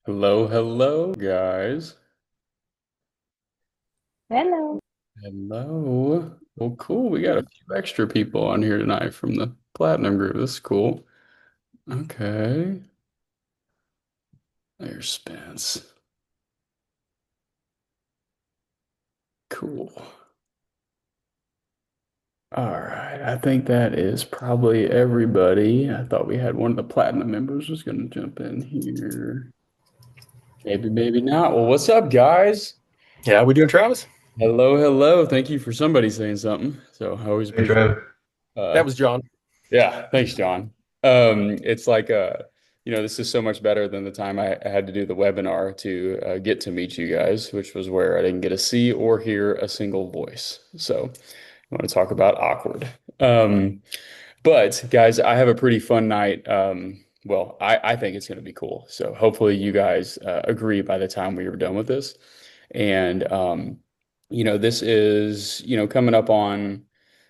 Hello, hello, guys. Hello. Hello. Well, cool. We got a few extra people on here tonight from the Platinum group. This is cool. Okay. There's Spence. Cool. All right. I think that is probably everybody. I thought we had one of the Platinum members was going to jump in here. Maybe, maybe not. Well, what's up, guys? Yeah, we doing Travis? Hello, hello. Thank you for somebody saying something. So I always Hey, appreciate Trev. uh That was John. Yeah, thanks, John. It's like this is so much better than the time I had to do the webinar to get to meet you guys, which was where I didn't get to see or hear a single voice. So I want to talk about awkward. Um, but guys, I have a pretty fun night. Well, I think it's going to be cool. So hopefully you guys agree by the time we are done with this. And this is, coming up on,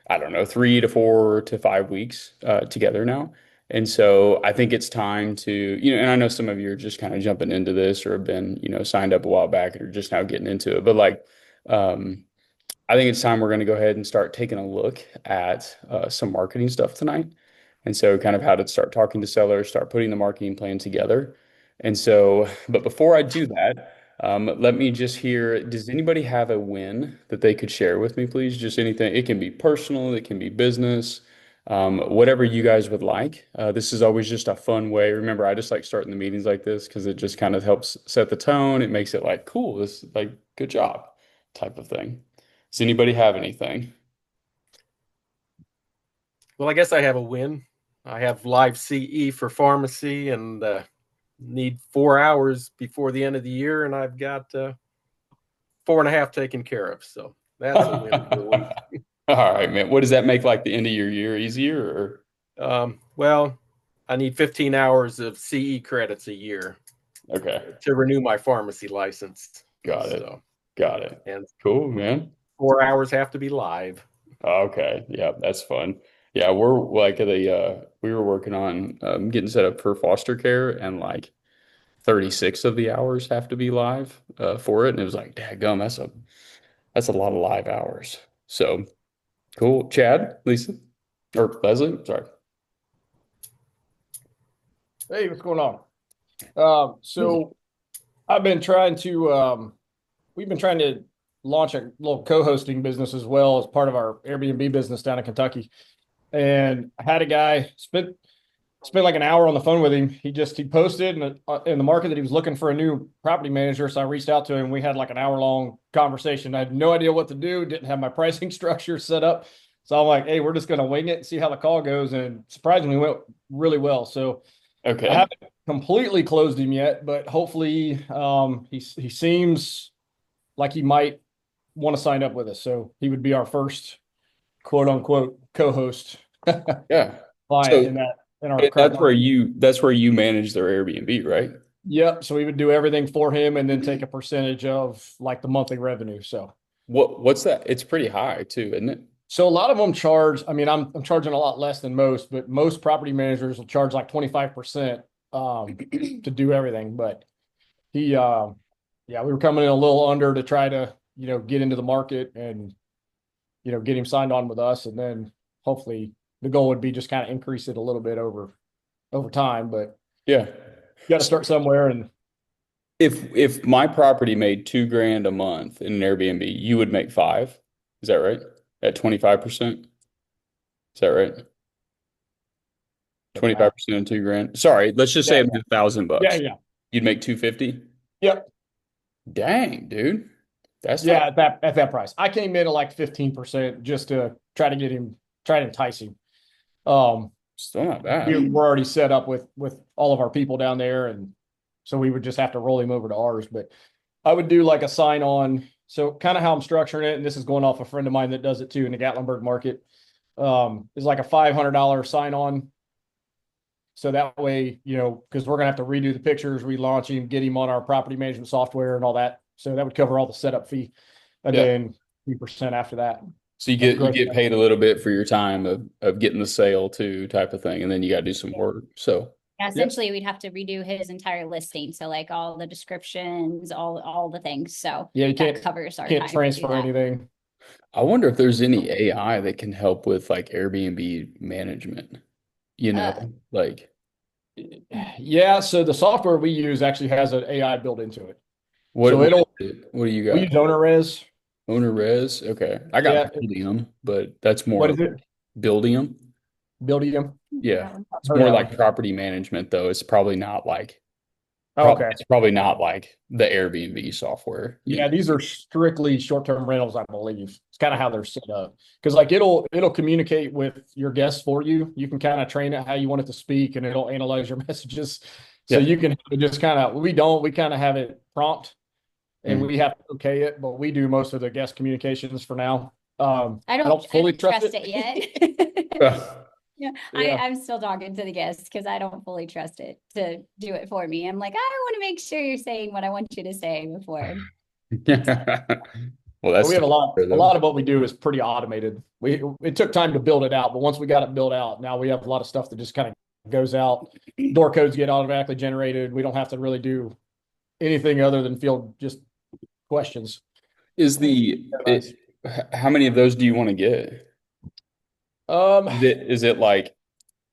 I don't know, 3 to 4 to 5 weeks together now. And so I think it's time to, and I know some of you are just kind of jumping into this or have been, signed up a while back and are just now getting into it. But like, um, I think it's time we're going to go ahead and start taking a look at some marketing stuff tonight. And so, kind of how to start talking to sellers, start putting the marketing plan together. And so, but before I do that, let me just hear, does anybody have a win that they could share with me, please? Just anything. It can be personal, it can be business, whatever you guys would like. This is always just a fun way. Remember, I just like starting the meetings like this because it just kind of helps set the tone. It makes it like, cool, this like, good job type of thing. Does anybody have anything? Well, I guess I have a win. I have live CE for pharmacy and need 4 hours before the end of the year, and I've got 4.5 taken care of. So that's a win for the week. All right, man. What does that make like the end of your year easier or Well, I need 15 hours of CE credits a year okay. to renew my pharmacy license. Got it. So, Got it. and Cool, man. 4 hours have to be live. Okay. Yeah, that's fun. Yeah, we're like we were working on getting set up for foster care and like 36 of the hours have to be live for it. And it was like, dadgum, that's a lot of live hours. So cool. Chad, Lisa, or Leslie, sorry. Hey, what's going on? So I've been trying to, we've been trying to launch a little co-hosting business as well as part of our Airbnb business down in Kentucky. And I had a guy spent like an hour on the phone with him. He posted in the market that he was looking for a new property manager. So I reached out to him. We had like an hour long conversation. I had no idea what to do. Didn't have my pricing structure set up. So I'm like, hey, we're just going to wing it and see how the call goes. And surprisingly went really well. So I Okay. haven't completely closed him yet, but hopefully he seems like he might want to sign up with us. So he would be our first quote unquote co-host Yeah. client So in our current that's where market. you manage their Airbnb, right? Yep. So we would do everything for him and then take a percentage of like the monthly revenue. What's that? It's pretty high too, isn't it? So a lot of them charge, I mean, I'm charging a lot less than most, but most property managers will charge like 25% to do everything. But he yeah, we were coming in a little under to try to, get into the market and, get him signed on with us. And then hopefully the goal would be just kind of increase it a little bit over time, but Yeah. you got to So start somewhere. And if my property made 2 grand a month in an Airbnb, you would make five. Is that right? At 25%? Is that right? the math. 25% of 2 grand. Sorry, let's just say Yeah, it was a thousand yeah, bucks. yeah. You'd make 250? Yep. Dang, dude. That's Yeah, not at that price. I came in at like 15% just to try to entice him. Um, still not bad. we're already set up with all of our people down there, and so we would just have to roll him over to ours. But I would do like a sign on. So kind of how I'm structuring it, and this is going off a friend of mine that does it too in the Gatlinburg market. Is like a $500 sign on. So that way, because we're gonna have to redo the pictures, relaunch him, get him on our property management software and all that. So that would cover all the setup fee, and Yeah. then 3% after that So you of get you gross. get paid a little bit for your time of getting the sale too, type of thing, and then you got to do some work. So Yeah, Yep. essentially we'd have to redo his entire listing. So like all the descriptions, all the things. So Yeah, you that covers our can't time to do transfer that. anything. I wonder if there's any AI that can help with like Airbnb management, you know, Uh, like Yeah, so the software we use actually has an AI built into it. what So what is it? What do you we got? use OwnerRez. Owner res? Okay. I got Yeah, Buildium, but that's what more is it? Buildium. Buildium. Yeah. I've It's heard more that like one. property management though. It's probably not like Oh, okay. it's probably not like the Airbnb software, you Yeah, know. these are strictly short-term rentals, I believe. It's kind of how they're set up. Because like it'll communicate with your guests for you. You can kind of train it how you want it to speak, and it'll analyze your messages. So Yeah. you can just kind of we kind of have it prompt and Mhm. we have to okay it, but we do most of the guest communications for now. I don't I fully don't trust trust it. it yet. Ugh. Yeah, Yeah. I'm still talking to the guests because I don't fully trust it to do it for me. I'm like, I want to make sure you're saying what I want you to say before. Well, But that's we have still better a though. lot of what we do is pretty automated. It took time to build it out, but once we got it built out, now we have a lot of stuff that just kind of goes out. Door codes get automatically generated. We don't have to really do anything other than field just questions. Is Nice. how many of those do you want to get? Um, Is it like,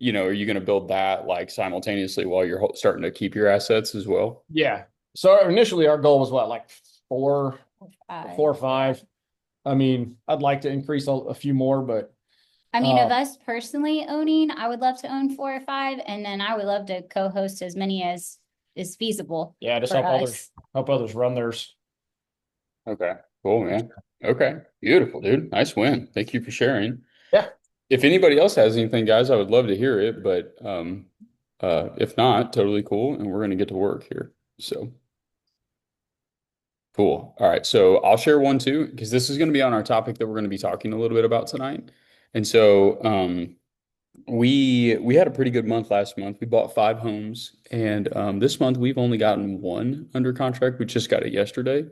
are you going to build that like simultaneously while you're starting to keep your assets as well? yeah. So initially our goal was what, like four, Uh, 4 or 5. I mean, I'd like to increase a few more, but I mean, uh, of us personally owning, I would love to own 4 or 5, and then I would love to co-host as many as is feasible yeah, just for us. help others run theirs. Okay, cool, man. Okay, beautiful, dude. Nice win. Thank you for sharing. Yeah. If anybody else has anything, guys, I would love to hear it, but if not, totally cool, and we're gonna get to work here. So cool. All right, so I'll share one too, because this is gonna be on our topic that we're gonna be talking a little bit about tonight. And so we had a pretty good month last month. We bought 5 homes, and this month we've only gotten one under contract. We just got it yesterday,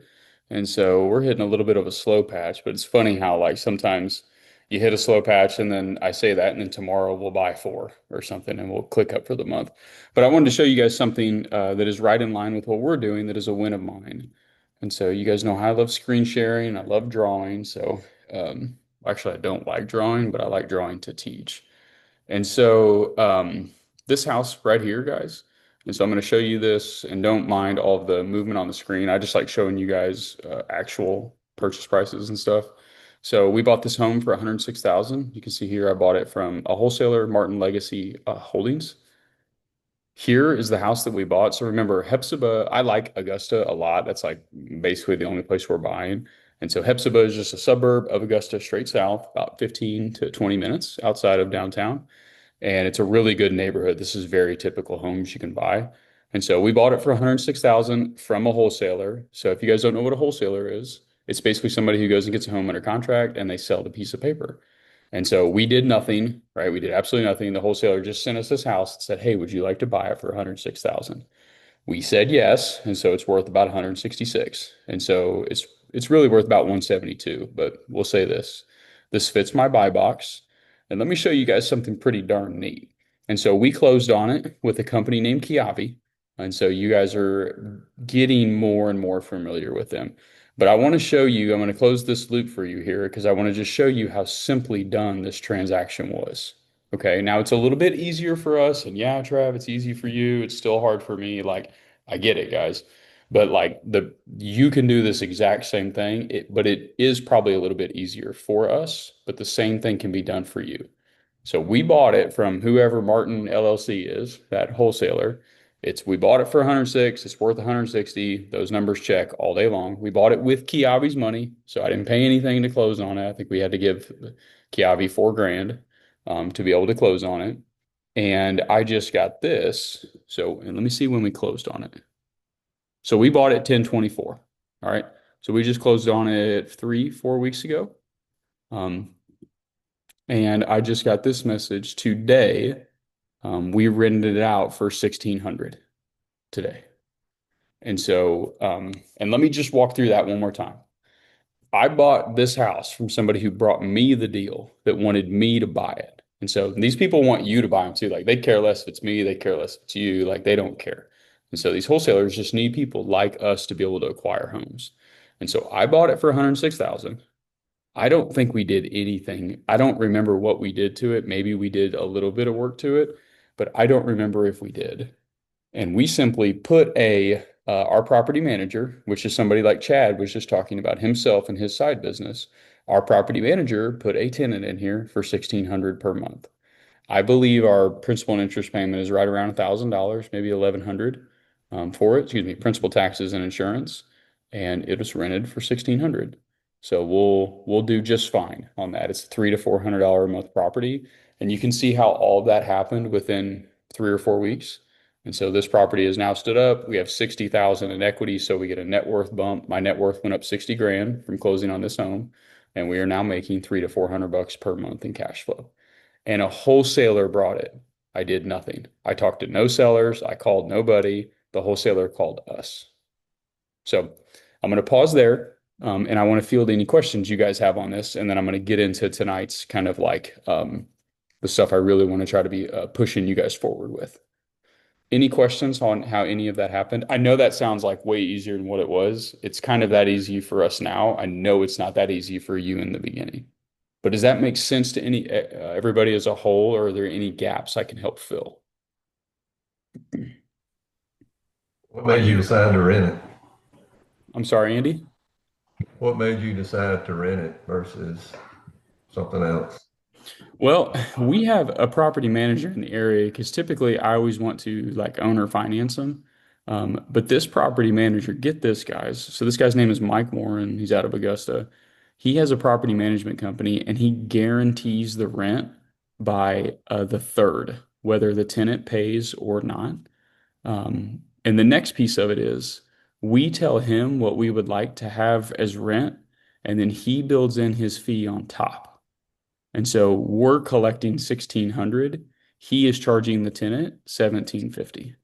and so we're hitting a little bit of a slow patch. But it's funny how like sometimes you hit a slow patch, and then I say that, and then tomorrow we'll buy 4 or something, and we'll click up for the month. But I wanted to show you guys something that is right in line with what we're doing. That is a win of mine, and so you guys know how I love screen sharing. I love drawing. So actually, I don't like drawing, but I like drawing to teach. And so this house right here, guys. And so I'm going to show you this and don't mind all of the movement on the screen. I just like showing you guys actual purchase prices and stuff. So we bought this home for 106,000. You can see here I bought it from a wholesaler, Martin Legacy Holdings. Here is the house that we bought. So remember, Hepzibah, I like Augusta a lot. That's like basically the only place we're buying. And so Hepzibah is just a suburb of Augusta, straight south, about 15 to 20 minutes outside of downtown, and it's a really good neighborhood. This is very typical homes you can buy. And so we bought it for 106,000 from a wholesaler. So if you guys don't know what a wholesaler is, it's basically somebody who goes and gets a home under contract and they sell the piece of paper. And so we did nothing, right? We did absolutely nothing. The wholesaler just sent us this house and said, "Hey, would you like to buy it for 106,000?" We said yes, and so it's worth about 166. And so it's really worth about 172, but we'll say this. This fits my buy box. And let me show you guys something pretty darn neat. And so we closed on it with a company named Kiavi. And so you guys are getting more and more familiar with them. But I want to show you, I'm going to close this loop for you here because I want to just show you how simply done this transaction was. Okay, now it's a little bit easier for us, and yeah, Trav, it's easy for you. It's still hard for me. Like, I get it, guys. But like you can do this exact same thing, but it is probably a little bit easier for us, but the same thing can be done for you. So we bought it from whoever Martin LLC is, that wholesaler. We bought it for 106, it's worth 160. Those numbers check all day long. We bought it with Kiavi's money, so I didn't pay anything to close on it. I think we had to give Kiavi 4 grand to be able to close on it. And I just got this. So, and let me see when we closed on it. So we bought it 10/24. All right. So we just closed on it 3, 4 weeks ago. Um, and I just got this message today. We rented it out for 1,600 today. And so, and let me just walk through that one more time. I bought this house from somebody who brought me the deal that wanted me to buy it. And so these people want you to buy them too. Like they care less if it's me, they care less if it's you. Like they don't care. And so these wholesalers just need people like us to be able to acquire homes. And so I bought it for 106,000. I don't think we did anything. I don't remember what we did to it. Maybe we did a little bit of work to it, but I don't remember if we did. And we simply put our property manager, which is somebody like Chad was just talking about himself and his side business. Our property manager put a tenant in here for 1,600 per month. I believe our principal and interest payment is right around $1,000, maybe 1,100 for it. Excuse me, principal, taxes, and insurance, and it was rented for 1,600. So we'll do just fine on that. It's a $300 to $400 a month property, and you can see how all of that happened within 3 or 4 weeks. And so this property is now stood up. We have 60,000 in equity, so we get a net worth bump. My net worth went up 60 grand from closing on this home, and we are now making $300 to $400 per month in cash flow. And a wholesaler brought it. I did nothing. I talked to no sellers. I called nobody. The wholesaler called us. So I'm going to pause there, and I want to field any questions you guys have on this, and then I'm going to get into tonight's kind of like the stuff I really want to try to be pushing you guys forward with. Any questions on how any of that happened? I know that sounds like way easier than what it was. It's kind of that easy for us now. I know it's not that easy for you in the beginning. But does that make sense to everybody as a whole, or are there any gaps I can help fill? What made you decide to rent it? I'm sorry, Andy. What made you decide to rent it versus something else? Well, we have a property manager in the area because typically I always want to like owner finance them. But this property manager, get this, guys. So this guy's name is Mike Warren. He's out of Augusta. He has a property management company and he guarantees the rent by the third, whether the tenant pays or not. And the next piece of it is we tell him what we would like to have as rent, and then he builds in his fee on top. And so we're collecting 1,600. He is charging the tenant 1,750.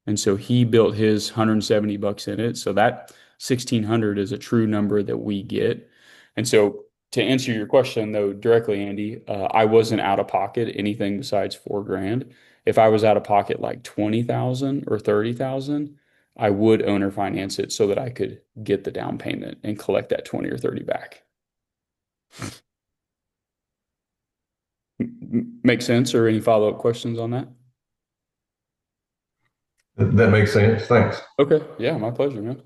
And so he built his $170 in it. So that 1,600 is a true number that we get. And so to answer your question though directly, Andy, I wasn't out of pocket anything besides 4 grand. If I was out of pocket like 20,000 or 30,000, I would owner finance it so that I could get the down payment and collect that 20 or 30 back. Make sense, or any follow-up questions on that? That makes sense. Thanks. Okay. Yeah, my pleasure, man.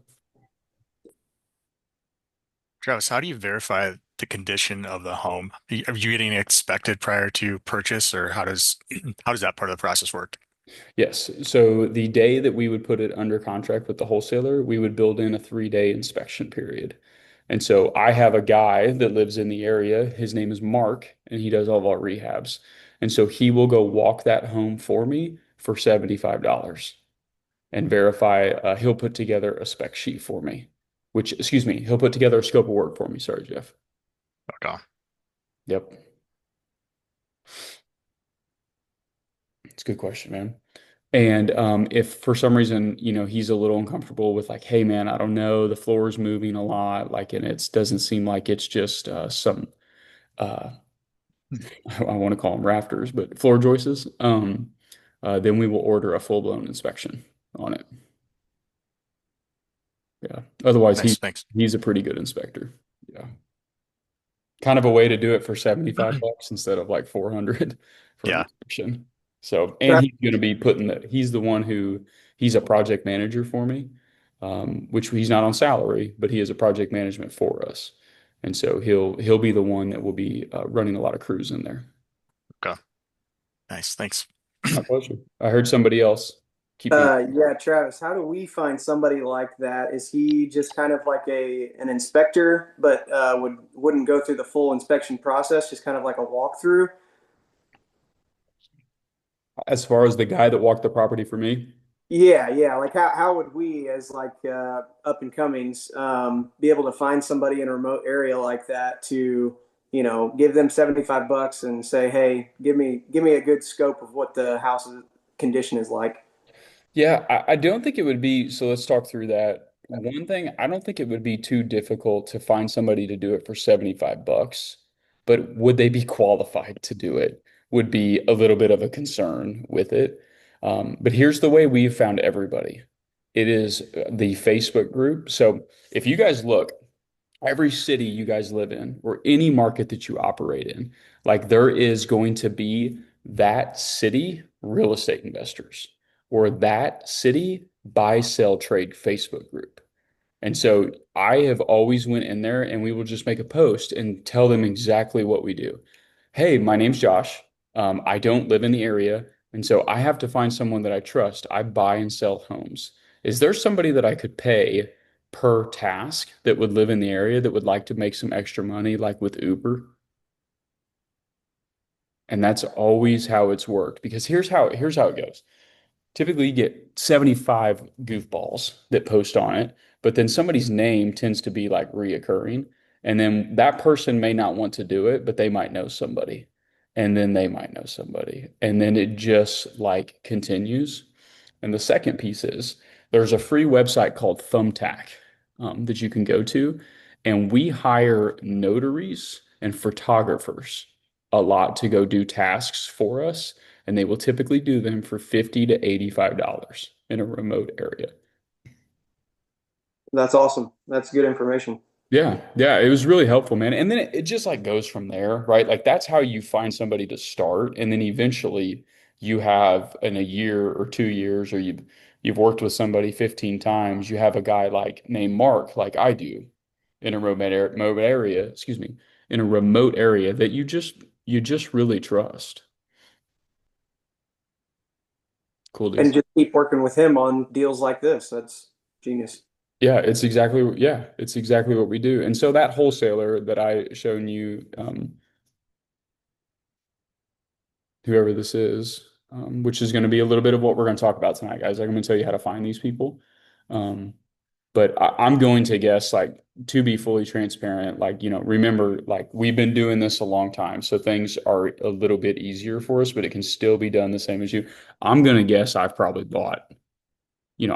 Travis, how do you verify the condition of the home? Are you getting inspected prior to purchase, or how does how does that part of the process work? Yes. So the day that we would put it under contract with the wholesaler, we would build in a 3-day inspection period. And so I have a guy that lives in the area. His name is Mark, and he does all of our rehabs. And so he will go walk that home for me for $75 and verify. He'll put together a spec sheet for me, which, excuse me, he'll put together a scope of work for me. Sorry, Jeff. Okay. Yep. It's a good question, man. And if for some reason, he's a little uncomfortable with like, hey man, I don't know, the floor is moving a lot, like, and it doesn't seem like it's just some uh I want to call them rafters, but floor joists, then we will order a full-blown inspection on it. Yeah. Otherwise, Nice, thanks. he's a pretty good inspector. Yeah. Kind of a way to do it for $75 instead of like 400 for an Yeah. inspection. So, and he's going to be he's the one he's a project manager for me, which he's not on salary, but he is a project management for us. And so he'll be the one that will be running a lot of crews in there. Okay. Nice, thanks. My pleasure. I heard somebody else. Yeah, Travis, how do we find somebody like that? Is he just kind of like an inspector, but wouldn't go through the full inspection process, just kind of like a walkthrough? As far as the guy that walked the property for me, Yeah. Like how would we as like up and comings be able to find somebody in a remote area like that to, give them $75 and say, hey, give me a good scope of what the house's condition is like? yeah, I don't think it would be. So let's talk through that. One thing, I don't think it would be too difficult to find somebody to do it for $75. but would they be qualified to do it would be a little bit of a concern with it. But here's the way we've found everybody. It is the Facebook group. So if you guys look, every city you guys live in or any market that you operate in, like there is going to be that city real estate investors or that city buy, sell, trade Facebook group. And so I have always went in there and we will just make a post and tell them exactly what we do. Hey, my name's Josh. I don't live in the area. And so I have to find someone that I trust. I buy and sell homes. Is there somebody that I could pay per task that would live in the area that would like to make some extra money, like with Uber? And that's always how it's worked because here's how it goes. Typically you get 75 goofballs that post on it, but then somebody's name tends to be like reoccurring. And then that person may not want to do it, but they might know somebody. And then they might know somebody. And then it just like continues. And the second piece is there's a free website called Thumbtack that you can go to. And we hire notaries and photographers a lot to go do tasks for us and they will typically do them for $50 to $85 in a remote area. That's awesome. That's good information. Yeah, yeah, it was really helpful, man. And then it just like goes from there, right? Like that's how you find somebody to start, and then eventually you have in a year or 2 years, or you've worked with somebody 15 times, you have a guy like named Mark, like I do, in a remote area, excuse me, in a remote area that you just really trust. Cool And deal. just keep working with him on deals like this. That's genius. Yeah, it's exactly what we do. And so that wholesaler that I shown you, whoever this is, which is going to be a little bit of what we're going to talk about tonight, guys. Like, I'm going to tell you how to find these people. But I'm going to guess, like, to be fully transparent, like, remember, like, we've been doing this a long time, so things are a little bit easier for us, but it can still be done the same as you. I'm going to guess I've probably bought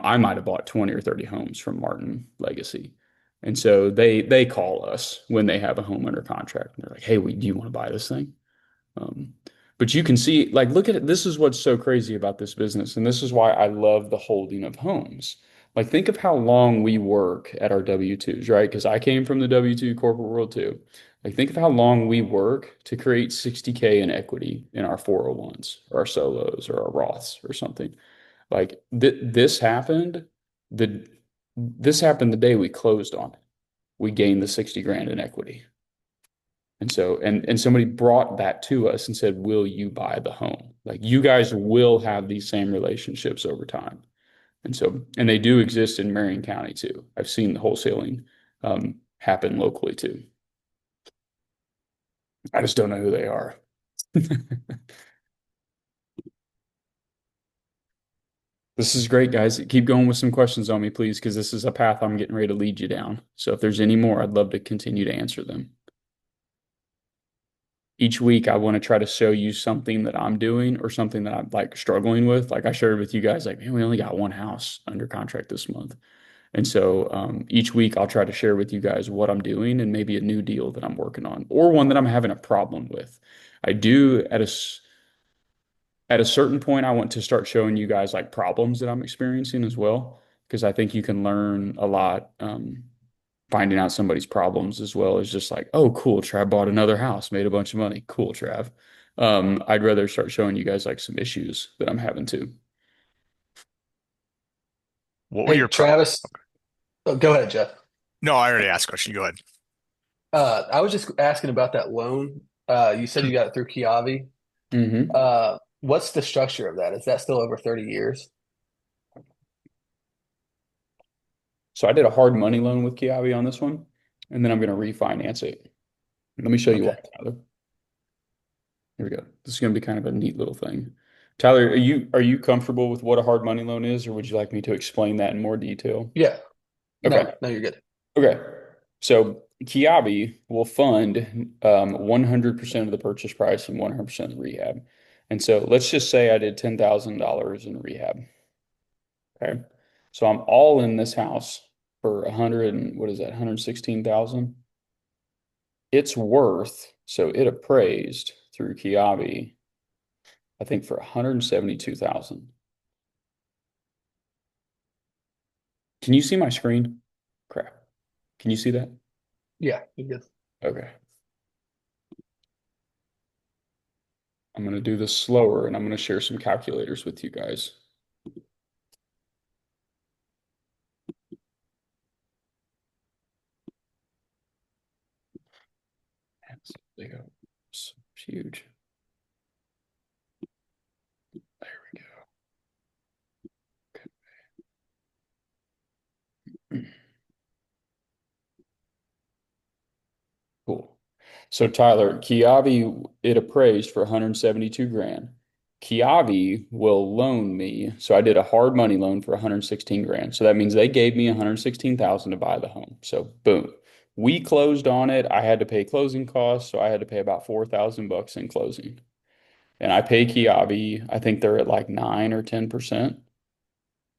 I might have bought 20 or 30 homes from Martin Legacy. And so they call us when they have a home under contract. And they're like, hey, do you want to buy this thing? Um, but you can see, like, look at it. This is what's so crazy about this business. And this is why I love the holding of homes. Like, think of how long we work at our W-2s, right? Because I came from the W-2 corporate world too. Like, think of how long we work to create 60K in equity in our 401s or our solos or our Roths or something. Like the this happened the day we closed on it. We gained the 60 grand in equity. And so and somebody brought that to us and said, "Will you buy the home?" Like you guys will have these same relationships over time. And they do exist in Marion County too. I've seen the wholesaling happen locally too. I just don't know who they are. This is great, guys. Keep going with some questions on me, please, because this is a path I'm getting ready to lead you down. So if there's any more, I'd love to continue to answer them. Each week, I want to try to show you something that I'm doing or something that I'm like struggling with. Like I shared with you guys, like, man, we only got one house under contract this month. And so each week, I'll try to share with you guys what I'm doing and maybe a new deal that I'm working on or one that I'm having a problem with. I do at a certain point, I want to start showing you guys like problems that I'm experiencing as well, because I think you can learn a lot finding out somebody's problems as well as just like, oh, cool, Trav bought another house, made a bunch of money. Cool, Trav. I'd rather start showing you guys like some issues that I'm having too. What were Hey, your Travis. Oh, go ahead, Jeff. No, I already asked a question. Go ahead. I was just asking about that loan. You said you got it through Kiavi. Mm-hmm. What's the structure of that? Is that still over 30 years? So I did a hard money loan with Kiavi on this one, and then I'm going to refinance it. Let me show you Okay. what, Tyler. Here we go. This is going to be kind of a neat little thing. Tyler, are you comfortable with what a hard money loan is, or would you like me to explain that in more detail? Yeah. Okay. No, you're good. Okay. So Kiabi will fund 100% of the purchase price and 100% of the rehab. And so let's just say I did $10,000 in rehab. Okay. So I'm all in this house for 100 and what is that, 116,000. it's worth, so it appraised through Kiavi, I think for 172,000. Can you see my screen? Crap. Can you see that? Yeah, you good. Okay. I'm going to do this slower and I'm going to share some calculators with you guys. They go. It's huge. There we go. Okay. Cool. So Tyler, Kiavi, it appraised for 172 grand. Kiavi will loan me. So I did a hard money loan for 116 grand. So that means they gave me 116,000 to buy the home. So boom. We closed on it. I had to pay closing costs, so I had to pay about 4,000 bucks in closing. And I pay Kiavi, I think they're at like 9 or 10%.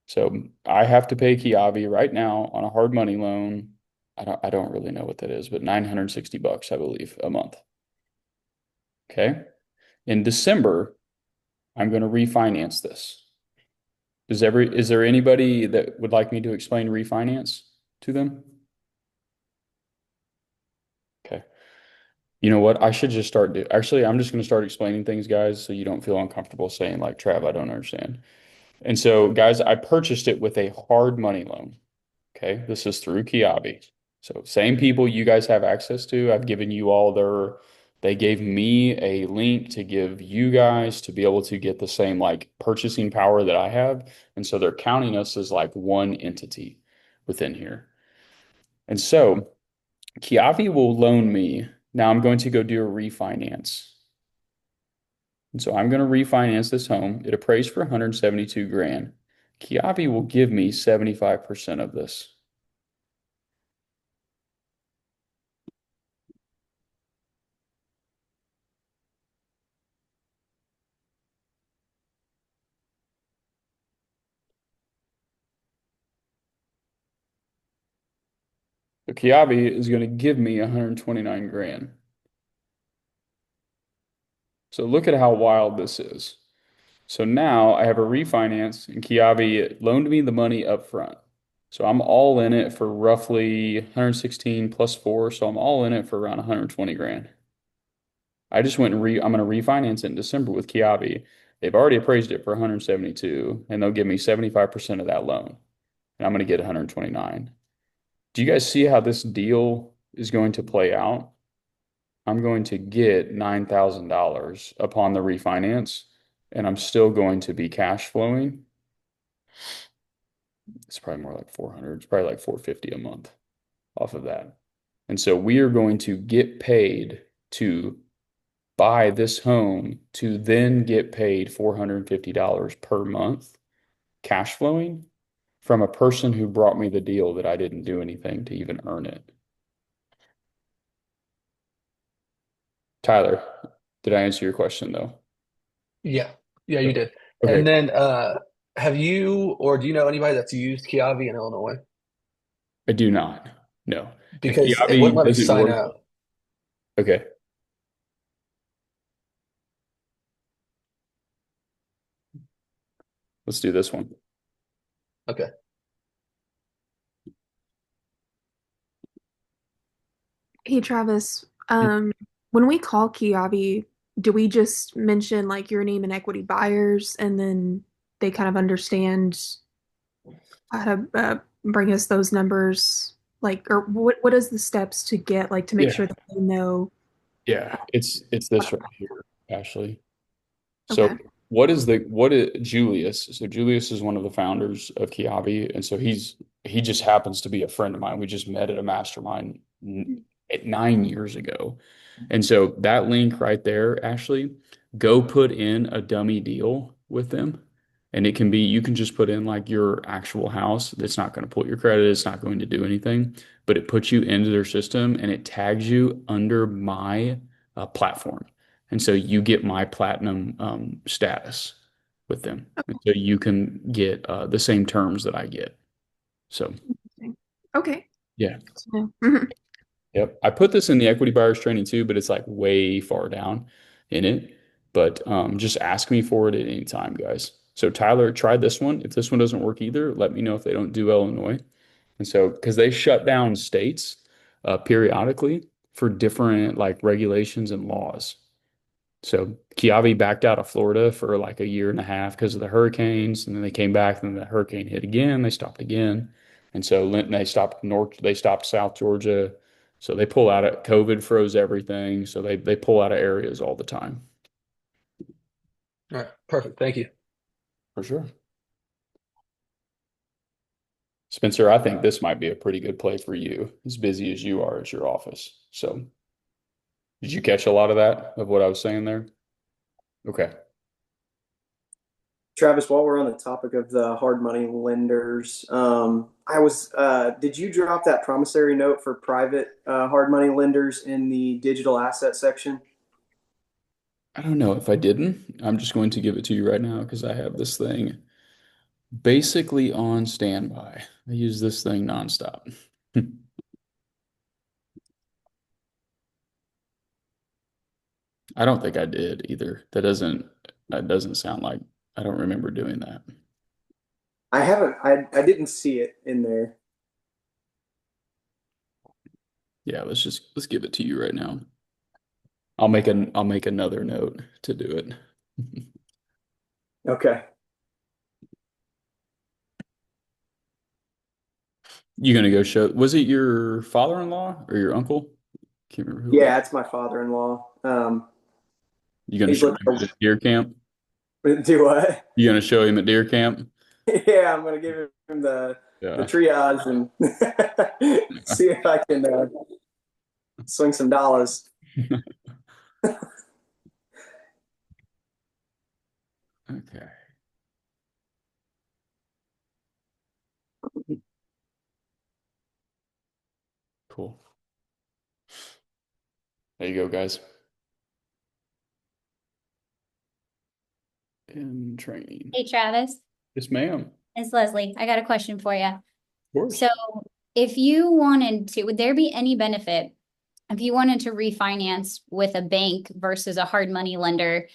So I have to pay Kiavi right now on a hard money loan. I don't really know what that is, but 960 bucks, I believe, a month. Okay. In December, I'm going to refinance this. Is there anybody that would like me to explain refinance to them? Okay. You know what? I should just actually, I'm just going to start explaining things, guys, so you don't feel uncomfortable saying like, Trav, I don't understand. And so, guys, I purchased it with a hard money loan. Okay. This is through Kiavi. So same people you guys have access to. I've given you all they gave me a link to give you guys to be able to get the same like purchasing power that I have. And so they're counting us as like one entity within here. And so Kiavi will loan me. Now I'm going to go do a refinance. And so I'm going to refinance this home. It appraised for 172 grand. Kiavi will give me 75% of this. So Kiavi is going to give me 129 grand. So look at how wild this is. So now I have a refinance and Kiavi loaned me the money up front. So I'm all in it for roughly 116 plus 4. So I'm all in it for around 120 grand. I just went and I'm going to refinance it in December with Kiavi. They've already appraised it for 172 and they'll give me 75% of that loan. And I'm going to get 129. Do you guys see how this deal is going to play out? I'm going to get $9,000 upon the refinance, and I'm still going to be cash flowing. It's probably more like 400. It's probably like 450 a month off of that. And so we are going to get paid to buy this home to then get paid $450 per month cash flowing from a person who brought me the deal that I didn't do anything to even earn it. Tyler, did I answer your question though? Yeah, yeah, you did. Okay. And then, have you or do you know anybody that's used Kiavi in Illinois? I do not. No. If Because it wouldn't Kiavi let me doesn't sign work. up. Okay. Let's do this one. Okay. Hey Travis, when we call Kiavi, do we just mention like your name and equity buyers and then they kind of understand how to bring us those numbers? Like, or what is the steps to get like to make Yeah. sure that they know? Yeah. It's this right here, Ashley. So Okay. what is Julius? So Julius is one of the founders of Kiavi, and so he just happens to be a friend of mine. We just met at a mastermind 9 years ago. And so that link right there, Ashley, go put in a dummy deal with them. And it can be, you can just put in like your actual house. It's not going to pull your credit. It's not going to do anything, but it puts you into their system and it tags you under my platform. And so you get my platinum status with them. And so you can get the same terms that I get. So, Interesting. Okay. yeah. So, mhm. Yep. I put this in the equity buyers training too, but it's like way far down in it. But just ask me for it at any time, guys. So Tyler, try this one. If this one doesn't work either, let me know if they don't do Illinois. And so, because they shut down states periodically for different like regulations and laws. So Kiavi backed out of Florida for like a year and a half because of the hurricanes, and then they came back, and then the hurricane hit again. They stopped again, and so they stopped North. They stopped South Georgia. So they pull out of COVID, froze everything. So they pull out of areas all the time. All right, perfect. Thank you. For sure. Spencer, I think this might be a pretty good play for you, as busy as you are at your office. So, did you catch a lot of that, of what I was saying there? Okay. Travis, while we're on the topic of the hard money lenders, did you drop that promissory note for private hard money lenders in the digital asset section? I don't know if I didn't. I'm just going to give it to you right now because I have this thing basically on standby. I use this thing nonstop. I don't think I did either. That doesn't sound like, I don't remember doing that. I didn't see it in there. Yeah, let's give it to you right now. I'll make another note to do it. Okay. You gonna go show, was it your father-in-law or your uncle? Can't remember who. Yeah, it's my father-in-law. You gonna he's show looking him at deer camp? Do what? You gonna show him at deer camp? Yeah, I'm gonna give him the Yeah. triage and see if I can swing some dollars. Okay. Cool. There you go, guys. In training. Hey, Travis, Yes, ma'am. it's Leslie. I got a question for you. Of course. So if you wanted to, would there be any benefit if you wanted to refinance with a bank versus a hard money lender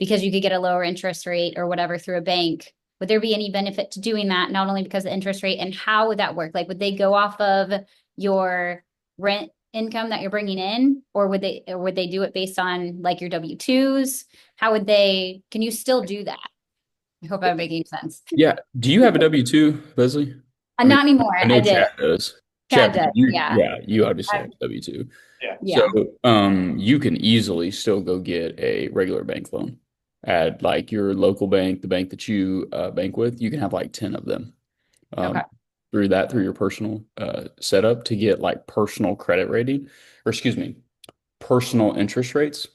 because you could get a lower interest rate or whatever through a bank? Would there be any benefit to doing that? Not only because of the interest rate, and how would that work? Like, would they go off of your rent income that you're bringing in, or would they do it based on like your W-2s? How would they, can you still do that? I hope I'm making sense. Yeah. Do you have a W-2, Leslie? Not anymore. I know I did. Chad does. Chad does, yeah. Yeah, you obviously have a W-2. Yeah. So you can easily still go get a regular bank loan at like your local bank, the bank that you bank with. You can have like 10 of them Okay. through your personal setup to get like personal credit rating, or excuse me, personal interest rates.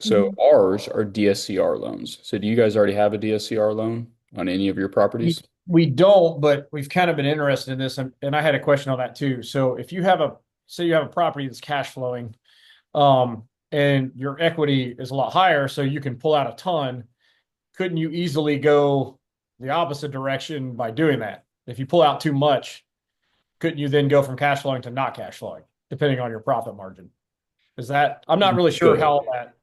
So ours are DSCR loans. So do you guys already have a DSCR loan on any of your properties? We don't, but we've kind of been interested in this, and I had a question on that too. So if you have say you have a property that's cash flowing, and your equity is a lot higher, so you can pull out a ton, couldn't you easily go the opposite direction by doing that? If you pull out too much, couldn't you then go from cash flowing to not cash flowing, depending on your profit margin? I'm not really sure how that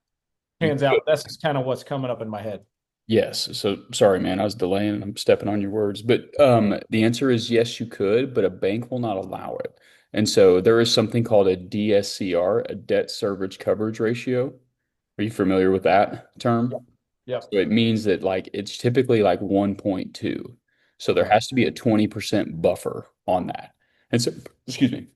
pans out. That's just kind of what's coming up in my head. Yes. So sorry, man, I was delaying. I'm stepping on your words, but the answer is yes, you could, but a bank will not allow it. And so there is something called a DSCR, a debt service coverage ratio. Are you familiar with that term? Yeah. So it means that like it's typically like 1.2. So there has to be a 20% buffer on that. And so, excuse me,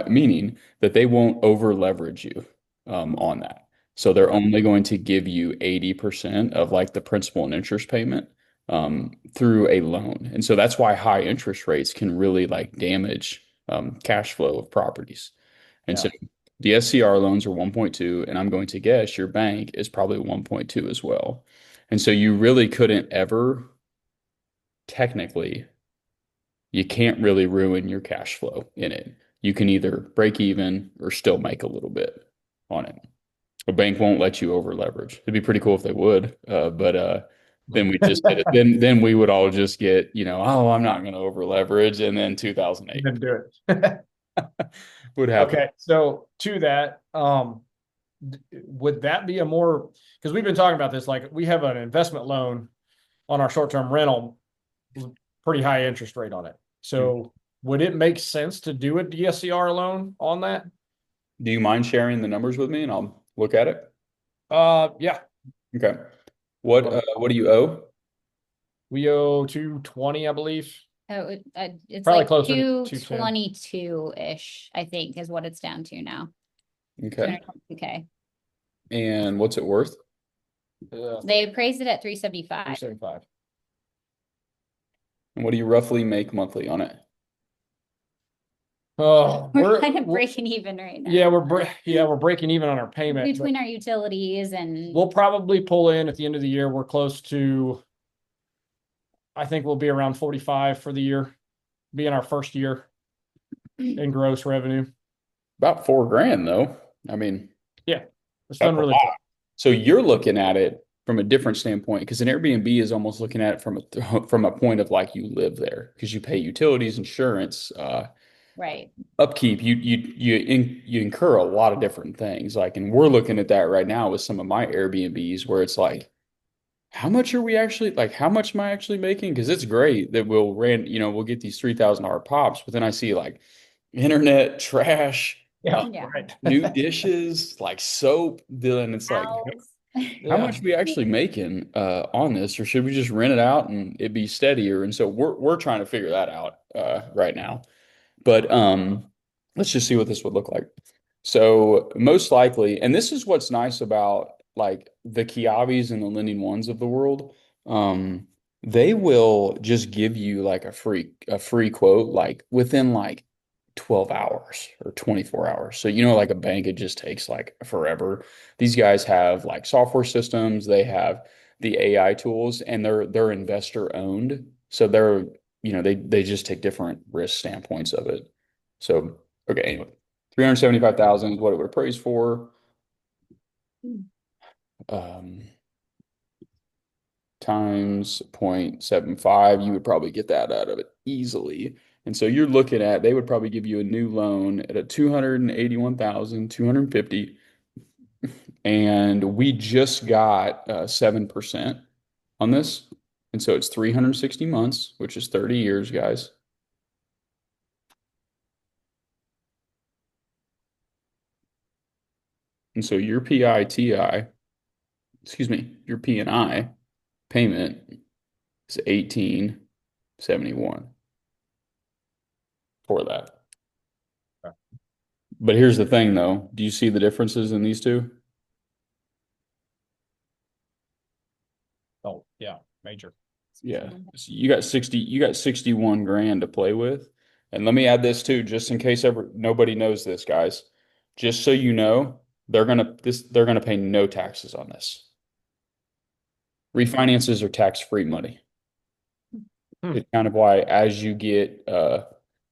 meaning that they won't over leverage you on that. So they're only going to give you 80% of like the principal and interest payment through a loan. And so that's why high interest rates can really like damage cash flow of properties. And so the SCR loans are 1.2, and I'm going to guess your bank is probably 1.2 as well. And so you really couldn't ever, technically, you can't really ruin your cash flow in it. You can either break even or still make a little bit on it. A bank won't let you over leverage. It'd be pretty cool if they would, but then we just get it. Then we would all just get, oh, I'm not going to over leverage, and then 2008. Didn't do it. would happen. Okay, so to that, would that be a more, because we've been talking about this, like we have an investment loan on our short-term rental, pretty high interest rate on it. So would it make sense to do a DSCR loan on that? Do you mind sharing the numbers with me and I'll look at it? Yeah, Okay. What do you owe? we owe 220, I believe. Oh, it's Probably like closer to 210. 222-ish, I think, is what it's down to now. Okay. 222K. And what's it worth? They appraised it at 375. 375. And what do you roughly make monthly on it? Oh, We're kind of breaking even right now. Yeah, we're breaking even on our payment. Between our utilities and We'll probably pull in at the end of the year. We're close to, I think we'll be around 45 for the year, be in our first year in gross revenue. About $4,000 though. I mean, yeah, it's done really good. So you're looking at it from a different standpoint because an Airbnb is almost looking at it from a point of like you live there because you pay utilities, insurance, right, upkeep. You incur a lot of different things. Like, and we're looking at that right now with some of my Airbnbs where it's like, how much are we actually like? How much am I actually making? Because it's great that we'll get these $3,000 pops, but then I see like internet trash. Right. New dishes, like soap, and it's like, how much are we actually making on this, or should we just rent it out and it be steadier? And so we're trying to figure that out right now. But let's just see what this would look like. So most likely, and this is what's nice about like the Kiavis and the Lending Ones of the world, they will just give you like a free quote like within like 12 hours or 24 hours. So, like a bank, it just takes like forever. These guys have like software systems, they have the AI tools, and they're investor owned. So they just take different risk standpoints of it. So, okay, anyway, 375,000 is what it would appraise for. Times 0.75, you would probably get that out of it easily. And so you're looking at, they would probably give you a new loan at a 281,250. And we just got 7% on this. And so it's 360 months, which is 30 years, guys. And so your your P&I payment is 1871 for that. Okay. But here's the thing though. Do you see the differences in these two? Oh, yeah, major. Yeah. So you got 61 grand to play with. And let me add this too, just in case nobody knows this, guys. Just so you know, they're gonna pay no taxes on this. Refinances are tax-free money. It's kind of why as you get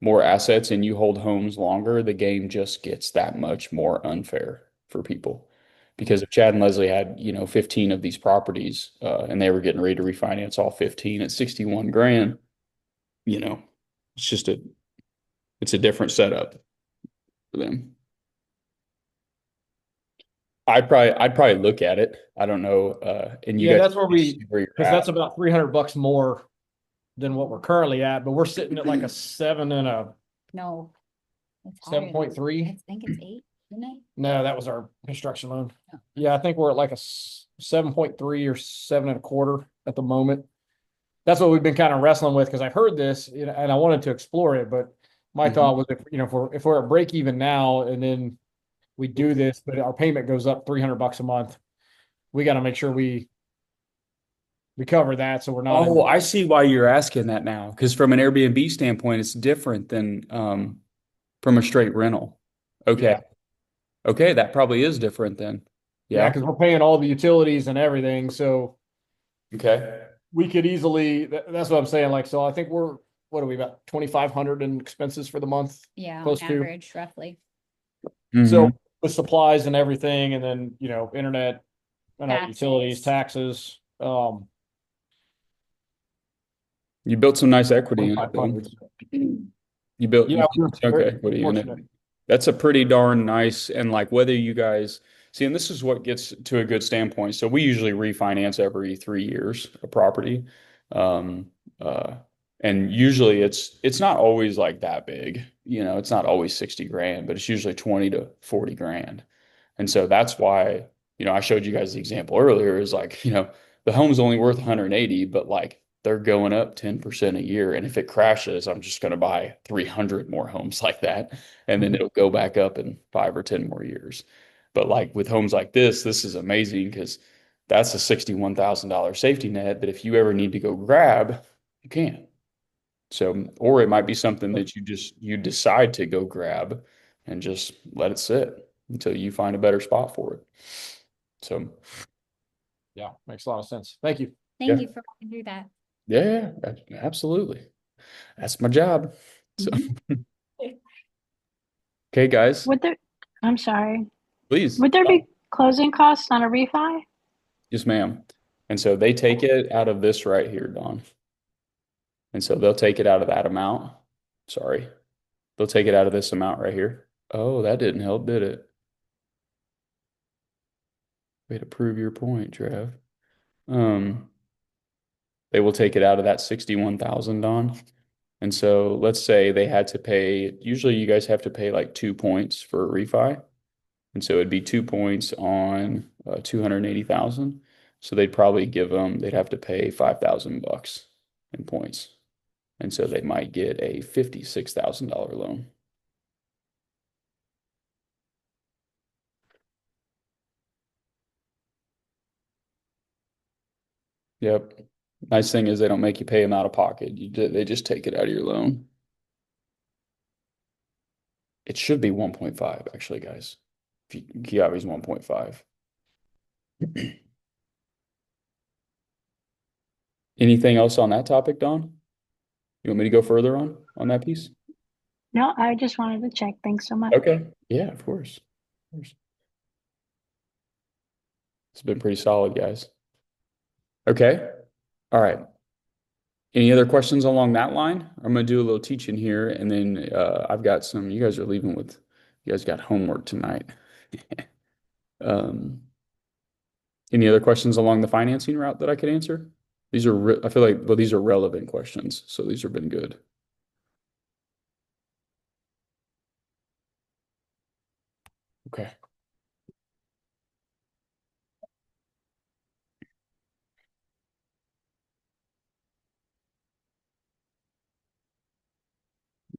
more assets and you hold homes longer, the game just gets that much more unfair for people. Because if Chad and Leslie had, 15 of these properties and they were getting ready to refinance all 15 at 61 grand, it's a different setup for them. I'd probably look at it. I don't know. And you guys that's where because that's about $300 more than what we're currently at, but we're sitting at like a 7 and a no, it's higher than 7.3. I think it's 8, isn't it? No, that was our construction loan. Oh. Yeah, I think we're at like a 7.3 or 7 and a quarter at the moment. That's what we've been kind of wrestling with because I heard this and I wanted to explore it, but my thought was if we're at break even now and then we do this, but our payment goes up $300 a month, we got to make sure we cover that so we're not. Oh, I see why you're asking that now. Because from an Airbnb standpoint, it's different than from a straight rental. Okay. Yeah. Okay, that probably is different then. Yeah, because we're paying all the utilities and everything. So okay. We could easily, that's what I'm saying. Like, so I think what are we about 2,500 in expenses for the month? Yeah, Close on to. average, roughly. So with supplies and everything, and then, internet and our Taxes. utilities, taxes. You built some nice equity in it, though. 2,500. You built Yeah, chunk equity in it. That's a pretty darn nice, and like whether you guys see, and this is what gets to a good standpoint. So we usually refinance every 3 years a property. Um, uh, and usually it's not always like that big, it's not always 60 grand, but it's usually 20 to 40 grand. And so that's why, I showed you guys the example earlier is like, the home's only worth 180, but like they're going up 10% a year. And if it crashes, I'm just going to buy 300 more homes like that. And then it'll go back up in 5 or 10 more years. But like with homes like this is amazing because that's a $61,000 safety net. But if you ever need to go grab, you can. So, or it might be something that you decide to go grab and just let it sit until you find a better spot for it. So, Yeah, makes a lot of sense. Thank you. Thank you for walking through that. yeah, absolutely. That's my job. So, okay, guys, I'm sorry. please. Would there be closing costs on a refi? Yes, ma'am. And so they take it out of this right here, Dawn. And so they'll take it out of that amount. Sorry. They'll take it out of this amount right here. Oh, that didn't help, did it? Way to prove your point, Trev. They will take it out of that 61,000, Don. And so let's say they had to pay, usually you guys have to pay like 2 points for a refi. And so it'd be 2 points on 280,000. So they'd have to pay $5,000 in points. And so they might get a $56,000 loan. Yep. Nice thing is they don't make you pay them out of pocket. They just take it out of your loan. It should be 1.5 actually, guys. Kiavi's 1.5. Anything else on that topic, Don? You want me to go further on that piece? No, I just wanted to check. Thanks so much. Okay. Yeah, of course. Of course. It's been pretty solid, guys. Okay. All right. Any other questions along that line? I'm going to do a little teaching here, and then I've got some. You guys are leaving with, you guys got homework tonight. Any other questions along the financing route that I could answer? I feel like, well, these are relevant questions, so these have been good. Okay.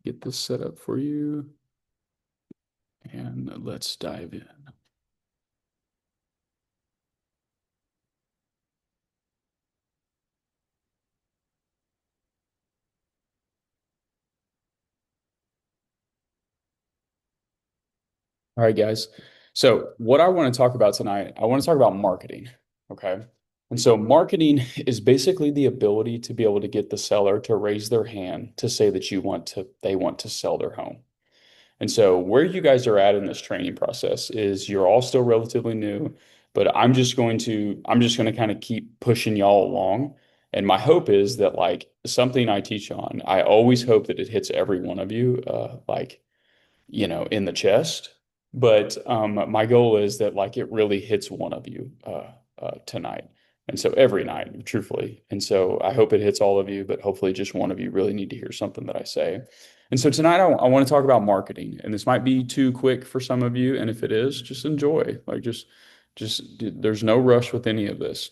Get this set up for you. And let's dive in. All right, guys. So what I want to talk about tonight, I want to talk about marketing. Okay. And so marketing is basically the ability to be able to get the seller to raise their hand to say that they want to sell their home. And so where you guys are at in this training process is you're all still relatively new, but I'm just going to kind of keep pushing y'all along. And my hope is that like something I teach on, I always hope that it hits every one of you, in the chest. But my goal is that like it really hits one of you tonight. And so every night, truthfully. And so I hope it hits all of you, but hopefully just one of you really need to hear something that I say. And so tonight I want to talk about marketing. And this might be too quick for some of you. And if it is, just enjoy. Like just there's no rush with any of this.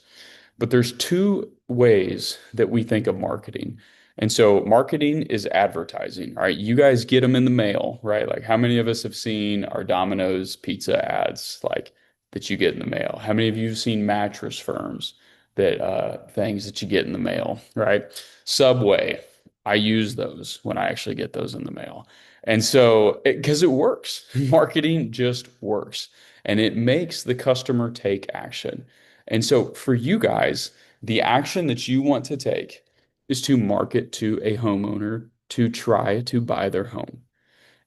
But there's two ways that we think of marketing. And so marketing is advertising, right? You guys get them in the mail, right? Like how many of us have seen our Domino's pizza ads like that you get in the mail? How many of you have seen Mattress Firms that things that you get in the mail, right? Subway, I use those when I actually get those in the mail. And so because it works, marketing just works and it makes the customer take action. And so for you guys, the action that you want to take is to market to a homeowner to try to buy their home.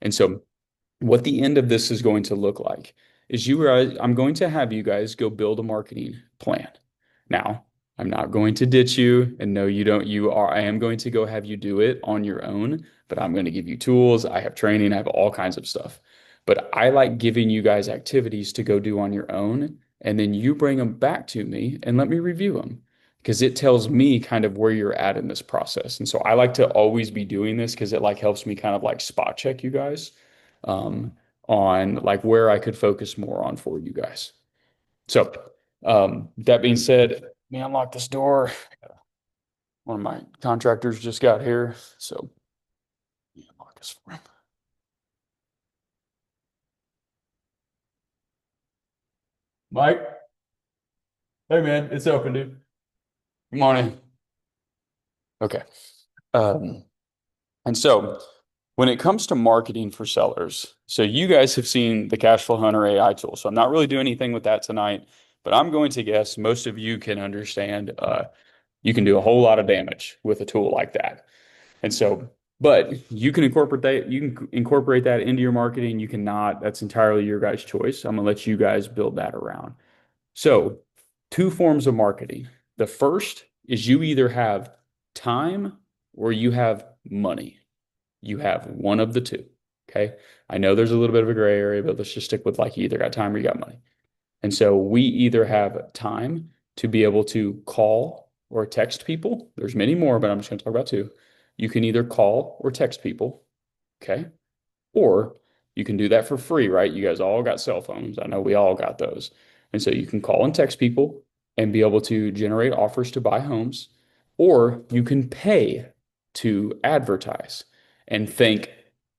And so what the end of this is going to look like is I'm going to have you guys go build a marketing plan. Now, I'm not going to ditch you and no, I am going to go have you do it on your own, but I'm going to give you tools. I have training, I have all kinds of stuff. But I like giving you guys activities to go do on your own, and then you bring them back to me and let me review them because it tells me kind of where you're at in this process. And so I like to always be doing this because it like helps me kind of like spot check you guys um, on like where I could focus more on for you guys. So that being said, let me unlock this door. One of my contractors just got here, so let me unlock this for him. Mike, hey man, it's open, dude. Good morning. Okay. And so when it comes to marketing for sellers, so you guys have seen the Cashflow Hunter AI tool. So I'm not really doing anything with that tonight, but I'm going to guess most of you can understand you can do a whole lot of damage with a tool like that. And so, but you can incorporate that into your marketing. You cannot, that's entirely your guys' choice. I'm gonna let you guys build that around. So, two forms of marketing. The first is you either have time or you have money. You have one of the two. Okay. I know there's a little bit of a gray area, but let's just stick with like you either got time or you got money. And so we either have time to be able to call or text people. There's many more, but I'm just going to talk about two. You can either call or text people. Okay. Or you can do that for free, right? You guys all got cell phones. I know we all got those. And so you can call and text people and be able to generate offers to buy homes, or you can pay to advertise and think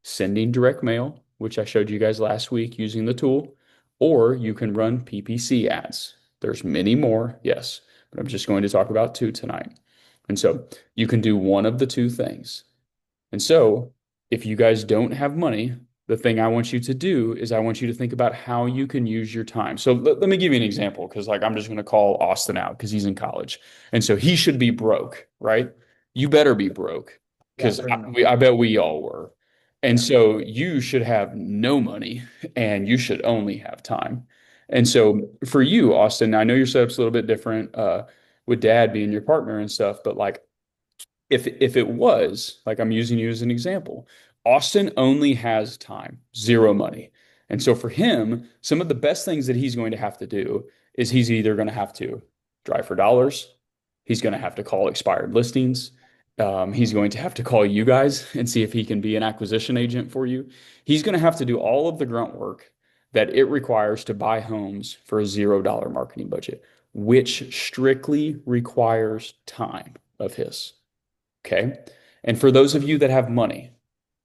sending direct mail, which I showed you guys last week using the tool, or you can run PPC ads. There's many more, yes, but I'm just going to talk about two tonight. And so you can do one of the two things. And so if you guys don't have money, the thing I want you to do is I want you to think about how you can use your time. So let me give you an example because like I'm just going to call Austin out because he's in college. And so he should be broke, right? You better be broke because I bet we all were. And so you should have no money and you should only have time. And so for you, Austin, I know your setup's a little bit different with dad being your partner and stuff, but like if it was like I'm using you as an example, Austin only has time, zero money. And so for him, some of the best things that he's going to have to do is he's either going to have to drive for dollars, he's going to have to call expired listings, he's going to have to call you guys and see if he can be an acquisition agent for you. He's going to have to do all of the grunt work that it requires to buy homes for a $0 marketing budget, which strictly requires time of his. Okay. And for those of you that have money,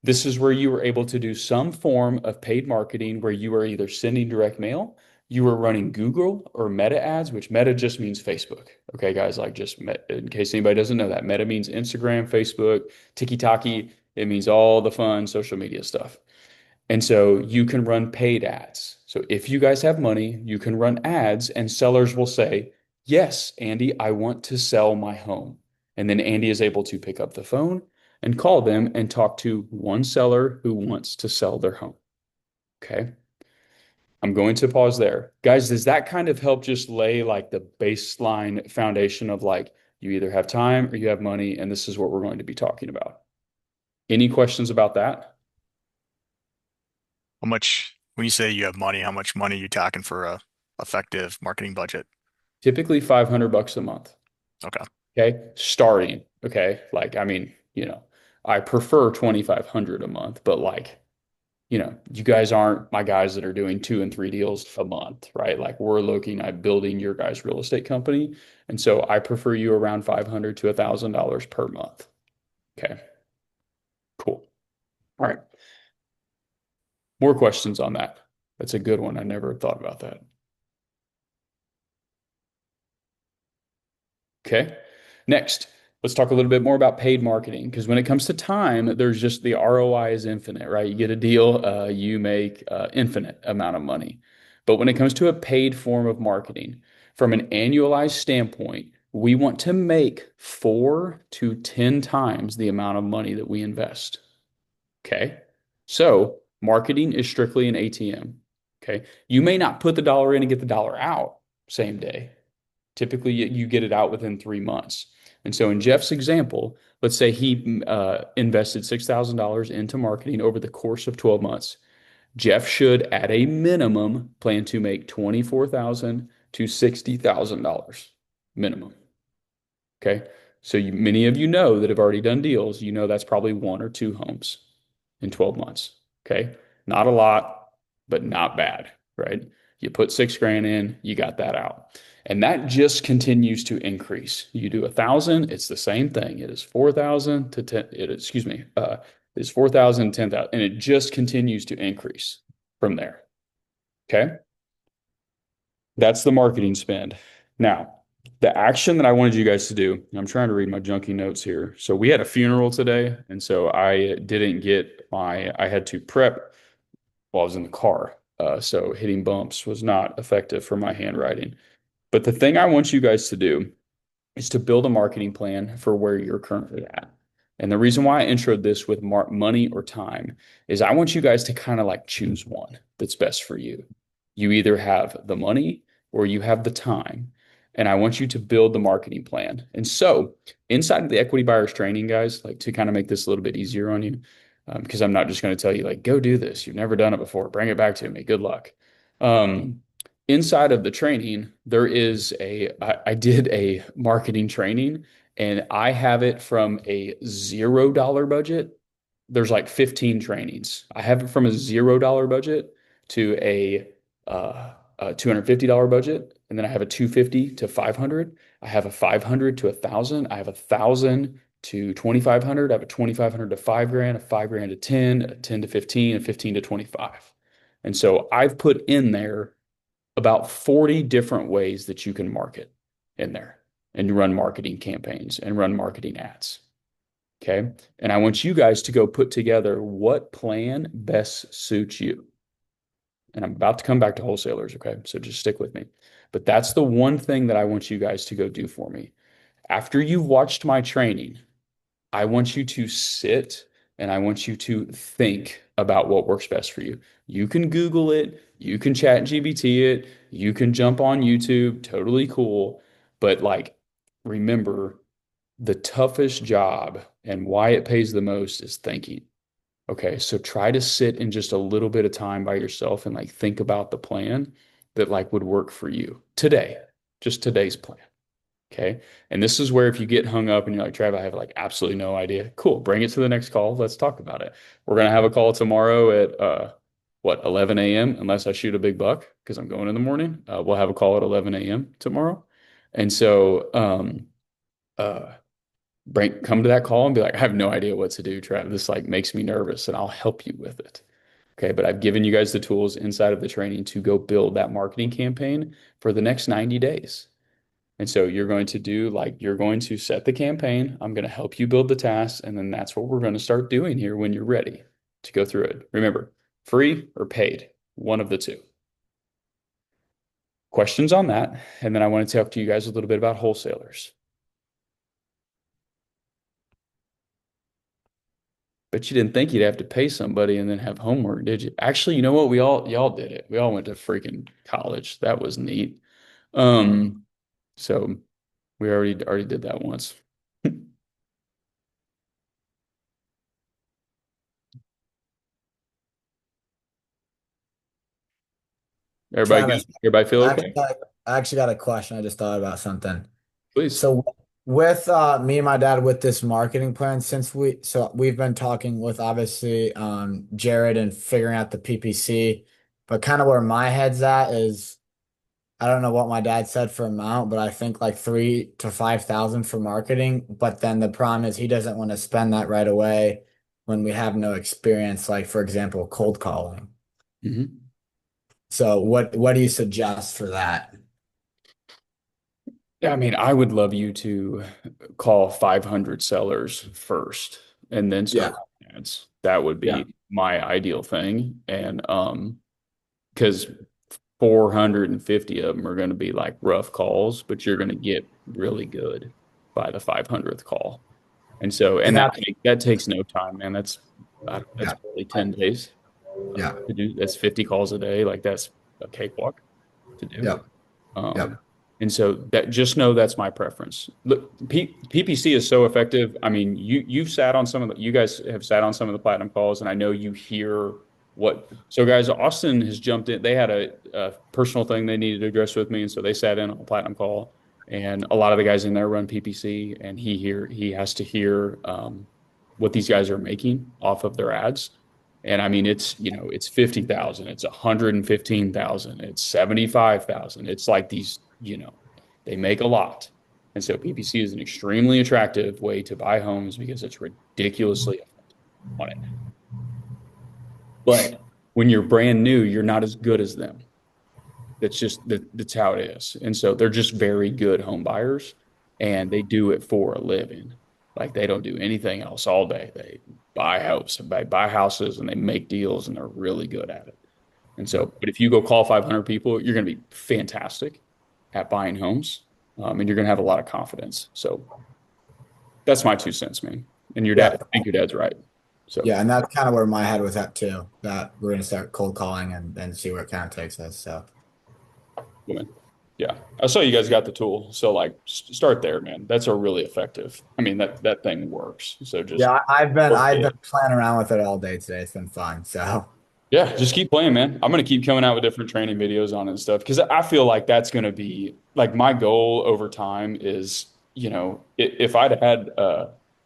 this is where you were able to do some form of paid marketing where you are either sending direct mail, you were running Google or Meta ads, which Meta just means Facebook. Okay, guys, like just in case anybody doesn't know that, Meta means Instagram, Facebook, TikTok. It means all the fun social media stuff. And so you can run paid ads. So if you guys have money, you can run ads and sellers will say, yes, Andy, I want to sell my home. And then Andy is able to pick up the phone and call them and talk to one seller who wants to sell their home. Okay. I'm going to pause there. Guys, does that kind of help just lay like the baseline foundation of like you either have time or you have money, and this is what we're going to be talking about? Any questions about that? How much, when you say you have money, how much money are you talking for a effective marketing budget? Typically $500 a month. Okay. Okay. Starting. Okay. Like, I mean, I prefer 2,500 a month, but like, you guys aren't my guys that are doing 2 and 3 deals a month, right? Like we're looking at building your guys' real estate company. And so I prefer you around $500 to $1,000 per month. Okay. Cool. All right. More questions on that. That's a good one. I never thought about that. Okay. Next, let's talk a little bit more about paid marketing because when it comes to time, there's just the ROI is infinite, right? You get a deal, you make infinite amount of money. But when it comes to a paid form of marketing, from an annualized standpoint, we want to make 4 to 10 times the amount of money that we invest. Okay. So marketing is strictly an ATM. Okay. You may not put the dollar in and get the dollar out same day. Typically, you get it out within 3 months. And so in Jeff's example, let's say he invested $6,000 into marketing over the course of 12 months. Jeff should, at a minimum, plan to make $24,000 to $60,000 minimum. Okay. So many of you know that have already done deals. You know that's probably 1 or 2 homes in 12 months. Okay. Not a lot, but not bad, right? You put 6 grand in, you got that out. And that just continues to increase. You do 1,000, it's the same thing. It is 4,000 to 10, it's 4,000, 10,000, and it just continues to increase from there. Okay. That's the marketing spend. Now, the action that I wanted you guys to do, I'm trying to read my junky notes here. So we had a funeral today, and so I didn't get I had to prep while I was in the car. So hitting bumps was not effective for my handwriting. But the thing I want you guys to do is to build a marketing plan for where you're currently at. And the reason why I introed this with money or time is I want you guys to kind of like choose one that's best for you. You either have the money or you have the time. And I want you to build the marketing plan. And so inside of the equity buyers training, guys, like to kind of make this a little bit easier on you, because I'm not just going to tell you like, go do this. You've never done it before. Bring it back to me. Good luck. Inside of the training, there is I did a marketing training and I have it from a $0 budget. There's like 15 trainings. I have it from a $0 budget to a $250 budget. And then I have a 250 to 500. I have a 500 to 1,000. I have 1,000 to 2,500. I have a 2,500 to 5 grand, a 5 grand to 10, a 10 to 15, a 15 to 25. And so I've put in there about 40 different ways that you can market in there and run marketing campaigns and run marketing ads. Okay. And I want you guys to go put together what plan best suits you. And I'm about to come back to wholesalers. Okay. So just stick with me. But that's the one thing that I want you guys to go do for me. After you've watched my training, I want you to sit and I want you to think about what works best for you. You can Google it, you can chat GPT it, you can jump on YouTube, totally cool. But like, remember, the toughest job and why it pays the most is thinking. Okay, so try to sit in just a little bit of time by yourself and like think about the plan that like would work for you today, just today's plan. Okay. And this is where if you get hung up and you're like, Trav, I have like absolutely no idea. Cool. Bring it to the next call. Let's talk about it. We're going to have a call tomorrow at 11 a.m. unless I shoot a big buck because I'm going in the morning. We'll have a call at 11 a.m. tomorrow. And so come to that call and be like, I have no idea what to do, Trav. This like makes me nervous and I'll help you with it. Okay. But I've given you guys the tools inside of the training to go build that marketing campaign for the next 90 days. And so you're going to set the campaign. I'm going to help you build the tasks. And then that's what we're going to start doing here when you're ready to go through it. Remember, free or paid, one of the two. Questions on that. And then I want to talk to you guys a little bit about wholesalers. But you didn't think you'd have to pay somebody and then have homework, did you? Actually, you know what? Y'all did it. We all went to freaking college. That was neat. So we already did that once. Everybody feel okay? I actually got a question. I just thought about something. Please. So with me and my dad with this marketing plan, we've been talking with obviously Jared and figuring out the PPC, but kind of where my head's at is I don't know what my dad said for amount, but I think like 3,000 to 5,000 for marketing. But then the problem is he doesn't want to spend that right away when we have no experience, like for example, cold calling. Mm-hmm. So what do you suggest for that? Yeah, I mean, I would love you to call 500 sellers first and then start ads. That would be my ideal thing. And because 450 of them are going to be like rough calls, but you're going to get really good by the 500th call. And so, and that takes no time, man. That's probably 10 days. To do. That's 50 calls a day. Like that's a cakewalk to do. And so that just know that's my preference. Look, PPC is so effective. I mean, you guys have sat on some of the platinum calls, and I know you hear So guys, Austin has jumped in. They had a personal thing they needed to address with me, and so they sat in on a platinum call. And a lot of the guys in there run PPC, and he has to hear what these guys are making off of their ads. And I mean, it's 50,000, it's 115,000, it's 75,000. It's like these, they make a lot. And so PPC is an extremely attractive way to buy homes because it's ridiculously on it. But when you're brand new, you're not as good as them. That's how it is. And so they're just very good home buyers, and they do it for a living. Like they don't do anything else all day. They buy houses and they make deals, and they're really good at it. And so, but if you go call 500 people, you're going to be fantastic at buying homes, and you're going to have a lot of confidence. So that's my 2 cents, man. And your dad, I think your dad's right. So Yeah, and that's kind of where my head was at too. That we're gonna start cold calling and see where it kind of takes us. So yeah, I saw you guys got the tool. So like, start there, man. That's a really effective. I mean, that thing works. So just yeah, I've been work it. playing around with it all day today. It's been fun. So Yeah, just keep playing, man. I'm gonna keep coming out with different training videos on it and stuff because I feel like that's gonna be like my goal over time is, if I'd had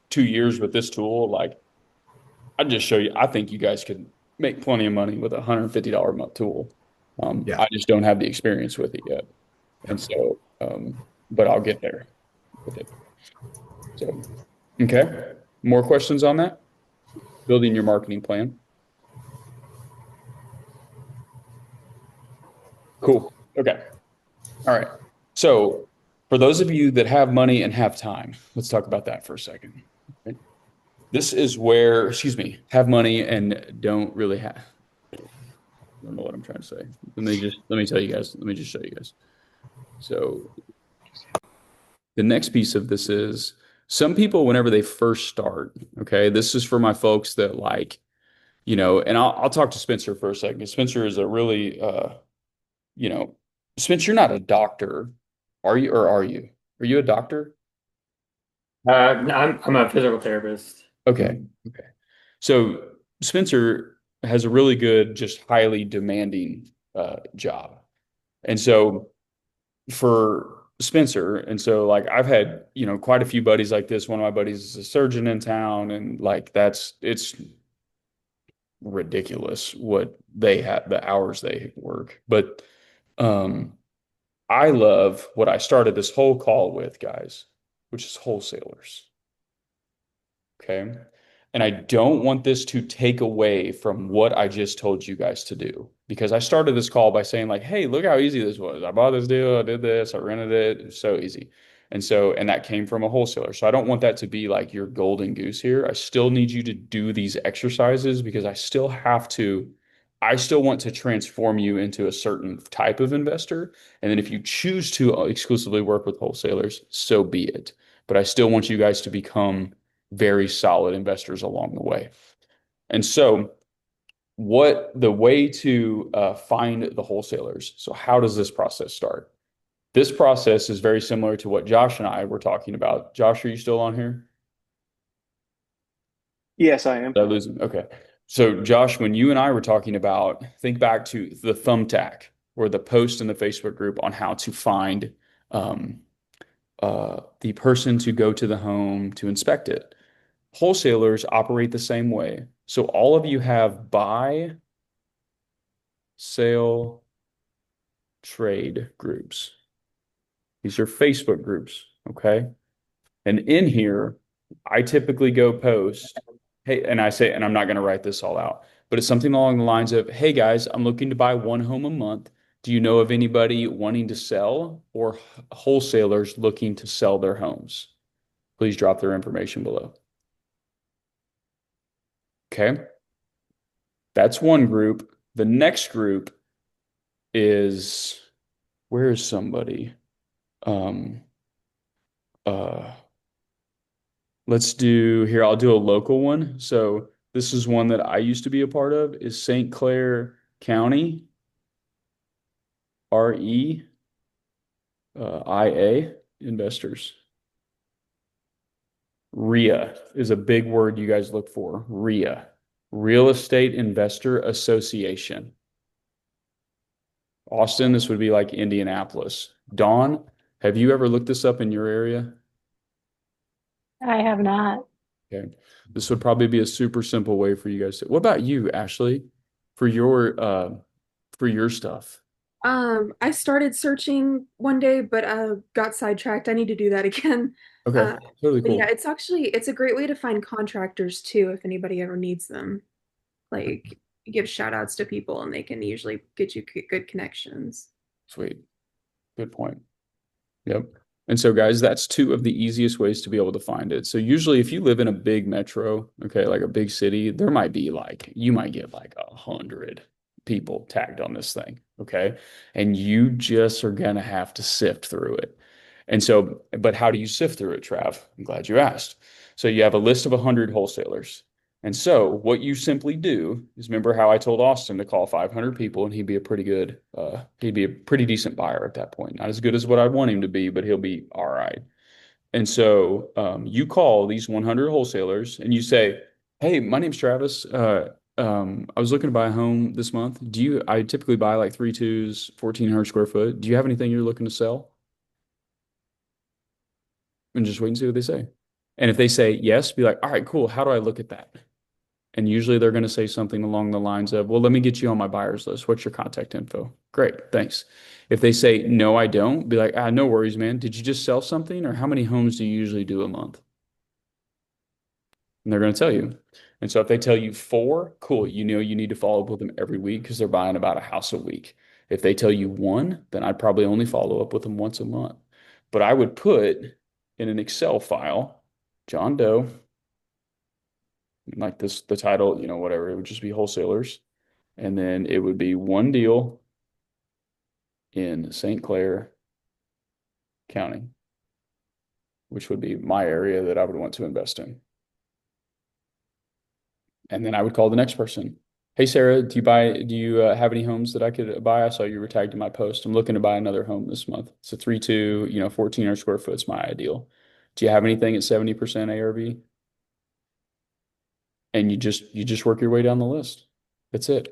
2 years with this tool, like I'd just show you. I think you guys could make plenty of money with a $150 a month tool. yeah, I just don't have the experience with it yet, and so, but I'll get there with it. So, okay, more questions on that? Building your marketing plan. Cool. Okay. All right. So, for those of you that have money and have time, let's talk about that for a second. Okay. This is where, excuse me, have money and don't really have. I don't know what I'm trying to say. Let me tell you guys. Let me just show you guys. So, the next piece of this is some people, whenever they first start, okay, this is for my folks that and I'll talk to Spencer for a second. Spencer is a really, Spencer, you're not a doctor, are you? Or are you? Are you a doctor? No, I'm a physical therapist. Okay. Okay. So Spencer has a really good, just highly demanding job. And so for Spencer, and so like I've had, quite a few buddies like this. One of my buddies is a surgeon in town, and like it's ridiculous what they have, the hours they work. But I love what I started this whole call with, guys, which is wholesalers. Okay. And I don't want this to take away from what I just told you guys to do, because I started this call by saying like, hey, look how easy this was. I bought this deal. I did this. I rented it. It was so easy. And that came from a wholesaler. So I don't want that to be like your golden goose here. I still need you to do these exercises because I still want to transform you into a certain type of investor. And then if you choose to exclusively work with wholesalers, so be it. But I still want you guys to become very solid investors along the way. And so the way to find the wholesalers. So how does this process start? This process is very similar to what Josh and I were talking about. Josh, are you still on here? Yes, I am. Did I lose him? Okay. So Josh, when you and I were talking about, think back to the thumbtack or the post in the Facebook group on how to find the person to go to the home to inspect it. Wholesalers operate the same way. So all of you have buy, sell, trade groups. These are Facebook groups, okay? And in here, I typically go post, hey, and I say, and I'm not going to write this all out, but it's something along the lines of, hey guys, I'm looking to buy one home a month. Do you know of anybody wanting to sell or wholesalers looking to sell their homes? Please drop their information below. Okay. That's one group. The next group is, where is somebody? Let's do here. I'll do a local one. So this is one that I used to be a part of, is St. Clair County, REIA investors. REIA is a big word you guys look for. REIA. Real Estate Investor Association. Austin, this would be like Indianapolis. Dawn, have you ever looked this up in your area? I have not. Okay. This would probably be a super simple way for you guys to. What about you, Ashley, for your stuff? I started searching one day, but got sidetracked. I need to do that again. Okay, totally But cool. yeah, it's a great way to find contractors too, if anybody ever needs them. Like you give shout outs to people and they can usually get you good connections. Sweet. Good point. Yep. And so, guys, that's two of the easiest ways to be able to find it. So usually if you live in a big metro, okay, like a big city, there might be like, you might get like 100 people tagged on this thing, okay? And you just are gonna have to sift through it. And so, but how do you sift through it, Trav? I'm glad you asked. So you have a list of 100 wholesalers. And so what you simply do is remember how I told Austin to call 500 people and he'd be a pretty decent buyer at that point. Not as good as what I'd want him to be, but he'll be all right. And so you call these 100 wholesalers and you say, hey, my name's Travis. I was looking to buy a home this month. I typically buy like 3.2s, 1,400 square foot. Do you have anything you're looking to sell? And just wait and see what they say. And if they say yes, be like, all right, cool. How do I look at that? And usually they're going to say something along the lines of, well, let me get you on my buyer's list. What's your contact info? Great, thanks. If they say, no, I don't, be like, no worries, man. Did you just sell something? Or how many homes do you usually do a month? And they're going to tell you. And so if they tell you 4, cool, you know you need to follow up with them every week because they're buying about a house a week. If they tell you 1, then I'd probably only follow up with them once a month. But I would put in an Excel file, John Doe, like this, the title, whatever, it would just be wholesalers. And then it would be 1 deal in St. Clair County, which would be my area that I would want to invest in. And then I would call the next person. Hey, Sarah, do you have any homes that I could buy? I saw you were tagged in my post. I'm looking to buy another home this month. It's a 3.2, 1,400 square foot is my ideal. Do you have anything at 70% ARV? And you just work your way down the list. That's it.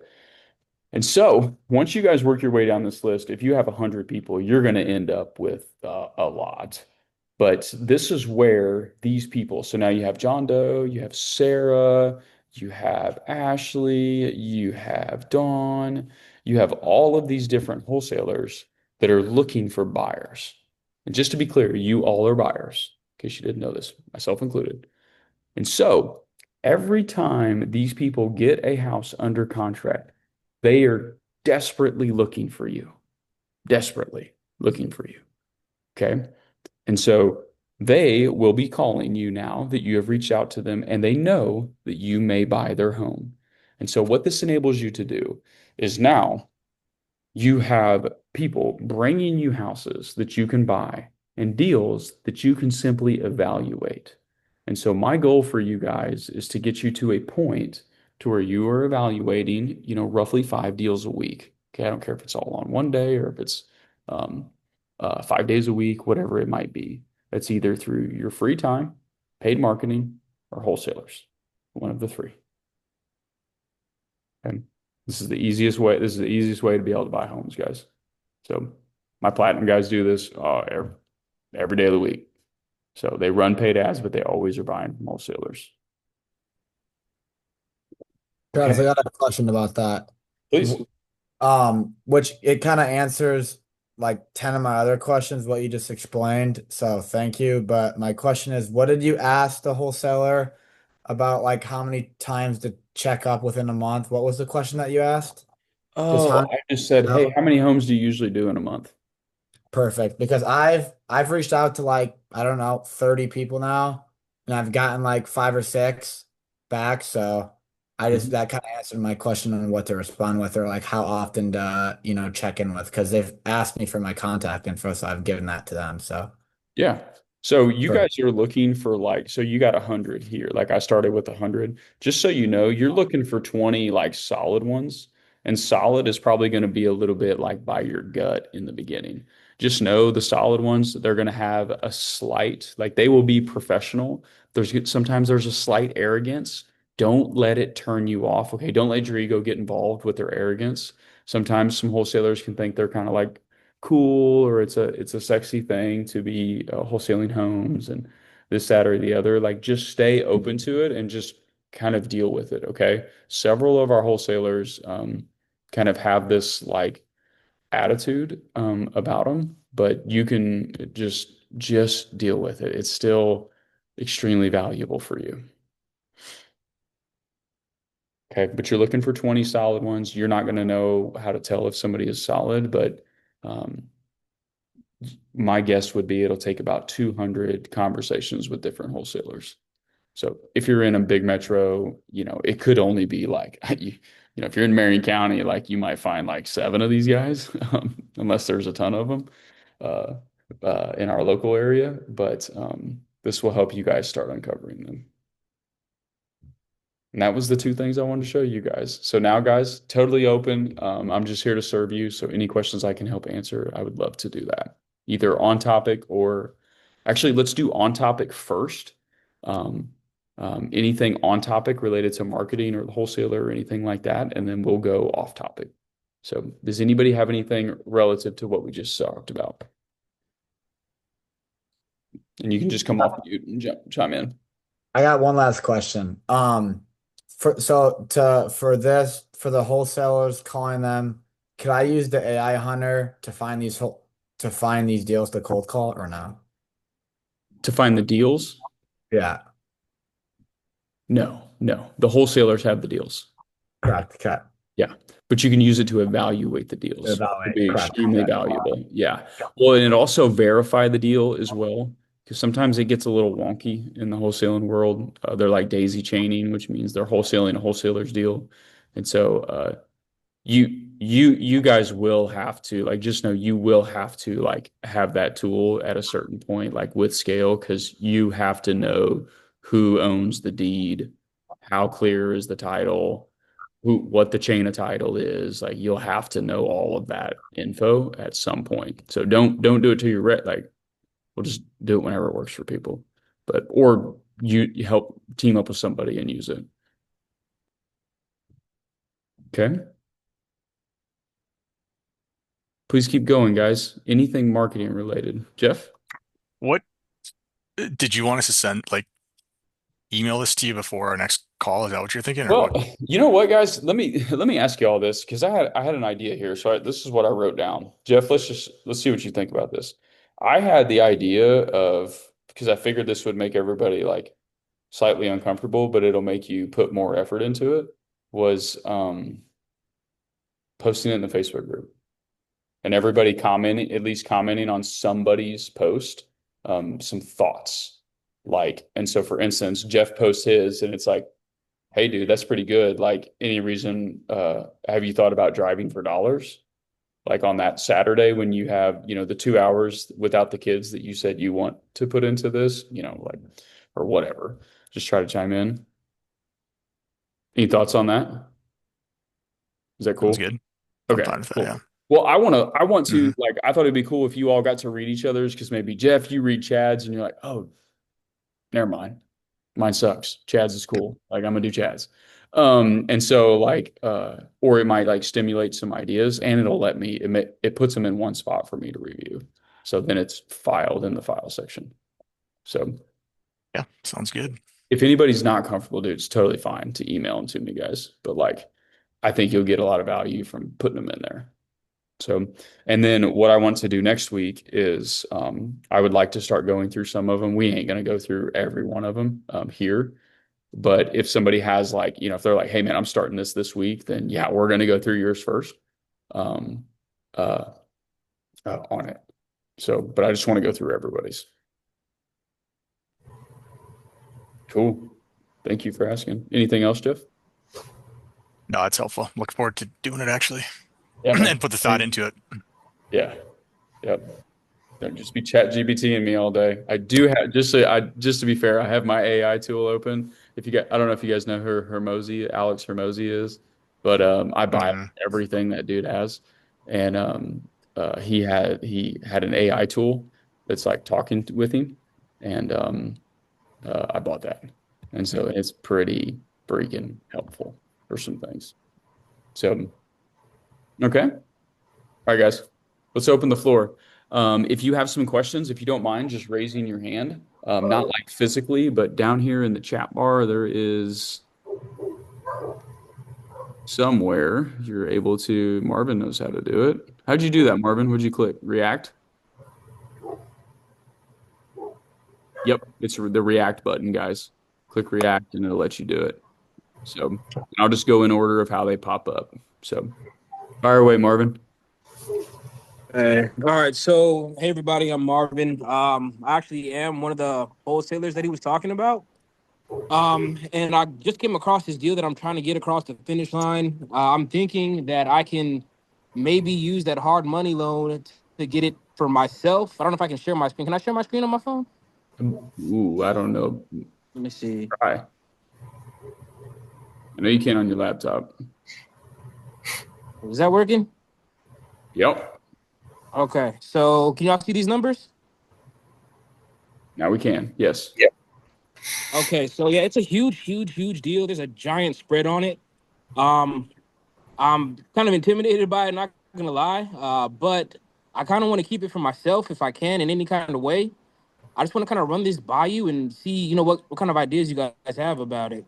And so once you guys work your way down this list, if you have 100 people, you're going to end up with a lot. But this is where these people, so now you have John Doe, you have Sarah, you have Ashley, you have Dawn, you have all of these different wholesalers that are looking for buyers. And just to be clear, you all are buyers, in case you didn't know this, myself included. And so every time these people get a house under contract, they are desperately looking for you, desperately looking for you. Okay. And so they will be calling you now that you have reached out to them and they know that you may buy their home. And so what this enables you to do is now you have people bringing you houses that you can buy and deals that you can simply evaluate. And so my goal for you guys is to get you to a point to where you are evaluating, roughly 5 deals a week. Okay, I don't care if it's all on one day or if it's 5 days a week, whatever it might be. That's either through your free time, paid marketing, or wholesalers. One of the 3. Okay. This is the easiest way. This is the easiest way to be able to buy homes, guys. So my platinum guys do this every day of the week. So they run paid ads, but they always are buying from wholesalers. Travis, I got a question about that. Please. Which it kind of answers like 10 of my other questions, what you just explained. So thank you. But my question is, what did you ask the wholesaler about, like how many times to check up within a month? What was the question that you asked? I just said, hey, how many homes do you usually do in a month? Perfect. Because I've reached out to like, I don't know, 30 people now, and I've gotten like 5 or 6 back. So that kind of answered my question on what to respond with, or like how often to, check in with, because they've asked me for my contact info, so I've given that to them. So yeah. So you guys are looking for so you got 100 here. Like I started with 100. Just so you know, you're looking for 20 like solid ones. And solid is probably going to be a little bit like by your gut in the beginning. Just know the solid ones, they're going to have a slight, like they will be professional. Sometimes there's a slight arrogance don't let it turn you off. Okay. Don't let your ego get involved with their arrogance. Sometimes some wholesalers can think they're kind of like cool, or it's a sexy thing to be wholesaling homes and this, that, or the other. Like, just stay open to it and just kind of deal with it. Okay. Several of our wholesalers kind of have this like attitude about them, but you can just deal with it. It's still extremely valuable for you. Okay, but you're looking for 20 solid ones. You're not going to know how to tell if somebody is solid, but um, my guess would be it'll take about 200 conversations with different wholesalers. So if you're in a big metro, it could only be like, if you're in Marion County, like you might find like 7 of these guys, unless there's a ton of them uh, in our local area. But this will help you guys start uncovering them. And that was the 2 things I wanted to show you guys. So now, guys, totally open. I'm just here to serve you. So any questions I can help answer, I would love to do that. Either on topic, or actually, let's do on topic first. Anything on topic related to marketing or the wholesaler or anything like that, and then we'll go off topic. So does anybody have anything relative to what we just talked about? And you can just come off mute and chime in. I got one last question. For the wholesalers calling them, could I use the AI hunter to find these deals to cold call, or no? To find the deals? Yeah. No. The wholesalers have the deals. Correct. Okay. Yeah. But you can use it to evaluate the deals. It would be extremely valuable. Yeah. Well, and it also verify the deal as well, because sometimes it gets a little wonky in the wholesaling world. They're like daisy chaining, which means they're wholesaling a wholesaler's deal. And so you guys will have to, like, just know you will have to like have that tool at a certain point, like with scale, because you have to know who owns the deed, how clear is the title, what the chain of title is. Like, you'll have to know all of that info at some point. So don't do it till you're ready. Like, we'll just do it whenever it works for people. Or you help team up with somebody and use it. Okay. Please keep going, guys. Anything marketing related. Jeff? What did you want us to send, like, email this to you before our next call? Is that what you're thinking? Well, you know what, guys? Let me ask you all this, because I had an idea here. So this is what I wrote down. Jeff, let's see what you think about this. I had the idea of, because I figured this would make everybody like slightly uncomfortable, but it'll make you put more effort into it, was posting it in the Facebook group. And everybody at least commenting on somebody's post, some thoughts. And so for instance, Jeff posts his and it's like, hey dude, that's pretty good. Like, any reason, have you thought about driving for dollars? Like on that Saturday when you have, the 2 hours without the kids that you said you want to put into this, like, or whatever. Just try to chime in. Any thoughts on that? Is that cool? Sounds good. Okay. I'm fine with that, cool. yeah. Well, I want to like, I thought it'd be cool if you all got to read each other's, because maybe Jeff, you read Chad's and you're like, oh, never mind. Mine sucks. Chad's is cool. Like, I'm gonna do Chad's. And so like, or it might like stimulate some ideas, and it'll let me, it puts them in one spot for me to review. So then it's filed in the file section. So yeah, sounds good. If anybody's not comfortable, dude, it's totally fine to email them to me, guys. But like, I think you'll get a lot of value from putting them in there. So, and then what I want to do next week is I would like to start going through some of them. We ain't going to go through every one of them here. But if somebody has like, if they're like, hey man, I'm starting this week, then yeah, we're going to go through yours first on it. So, but I just want to go through everybody's. Cool. Thank you for asking. Anything else, Jeff? No, it's helpful. Look forward to doing it, actually. Yeah, and put the thought into it. Yeah. Yep. Don't just be ChatGPT and me all day. I do have, just to be fair, I have my AI tool open. I don't know if you guys know who Alex Hermosi is, but I buy everything that dude has. And he had an AI tool that's like talking with him, and I bought that. And so it's pretty freaking helpful for some things. So, okay. All right, guys, let's open the floor. If you have some questions, if you don't mind just raising your hand, not like physically, but down here in the chat bar, there is somewhere you're able to, Marvin knows how to do it. How'd you do that, Marvin? What'd you click? React? Yep, it's the React button, guys. Click React and it'll let you do it. So I'll just go in order of how they pop up. So fire away, Marvin. Hey. All right. So, hey, everybody, I'm Marvin. I actually am one of the wholesalers that he was talking about. And I just came across this deal that I'm trying to get across the finish line. I'm thinking that I can maybe use that hard money loan to get it for myself. I don't know if I can share my screen. Can I share my screen on my phone? Ooh, I don't know. Let me see. Try. I know you can on your laptop. Is that working? Yep. Okay. So can y'all see these numbers? Now we can. Yes. Yep. Okay. So yeah, it's a huge deal. There's a giant spread on it. I'm kind of intimidated by it, not gonna lie. But I kind of want to keep it for myself if I can in any kind of way. I just want to kind of run this by you and see, you know, what kind of ideas you guys have about it.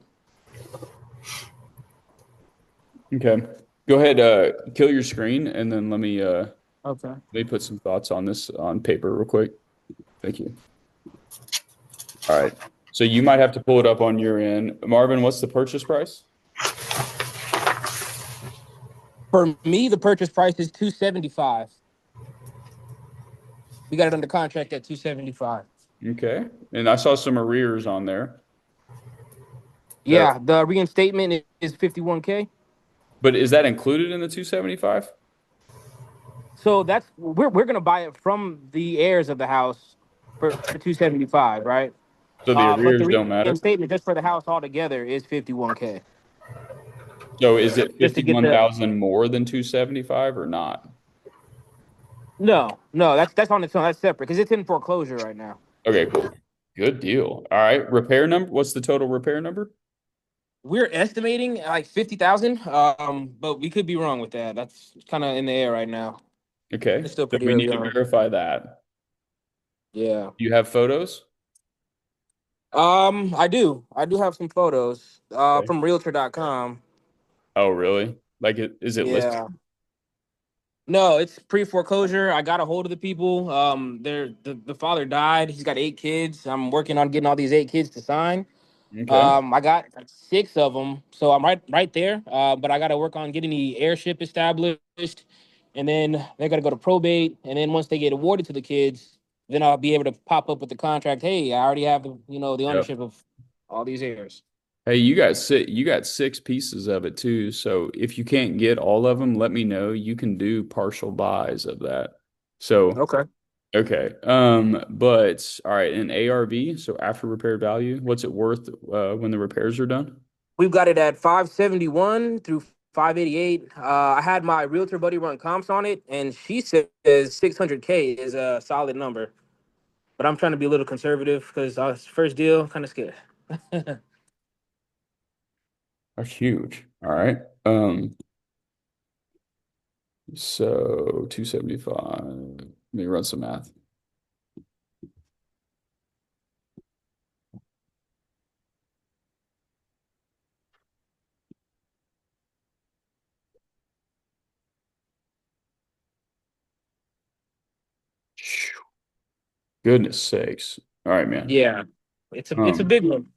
Okay. Go ahead, kill your screen and then let me Okay. let me put some thoughts on this on paper real quick. Thank you. All right. So you might have to pull it up on your end. Marvin, what's the purchase price? For me, the purchase price is $275. We got it under contract at $275. Okay. And I saw some arrears on there. Yeah, the reinstatement is $51K. But is that included in the 275? So that's we're gonna buy it from the heirs of the house for 275, right? So the But arrears the don't matter. reinstatement just for the house altogether is $51K. So is it Just to get the 51,000 more than 275 or not? no, that's on its own. That's separate because it's in foreclosure right now. Okay, cool. Good deal. All right. Repair number. What's the total repair number? We're estimating like 50,000, but we could be wrong with that. That's kind of in the air right now. Okay. It's still So pretty we early need to on. verify that. Yeah. You have photos? I do have some photos Okay. from realtor.com. Oh, really? Like, is it listed? Yeah. No, it's pre-foreclosure. I got a hold of the people. The father died. He's got 8 kids. I'm working on getting all these 8 kids to sign. Okay. I got 6 of them, so I'm right there. But I got to work on getting the heirship established, and then they got to go to probate. And then once they get awarded to the kids, then I'll be able to pop up with the contract. Hey, I already have the Yep. ownership of all these heirs. Hey, you got 6 pieces of it too. So if you can't get all of them, let me know. You can do partial buys of that. So Okay. okay. But all right, an ARV, so after repair value, what's it worth when the repairs are done? We've got it at 571 through 588. I had my realtor buddy run comps on it, and she says 600K is a solid number. But I'm trying to be a little conservative because our first deal, kind of scared. That's huge. All right. So 275. Let me run some math. Goodness sakes. All right, man. Yeah, it's a big one.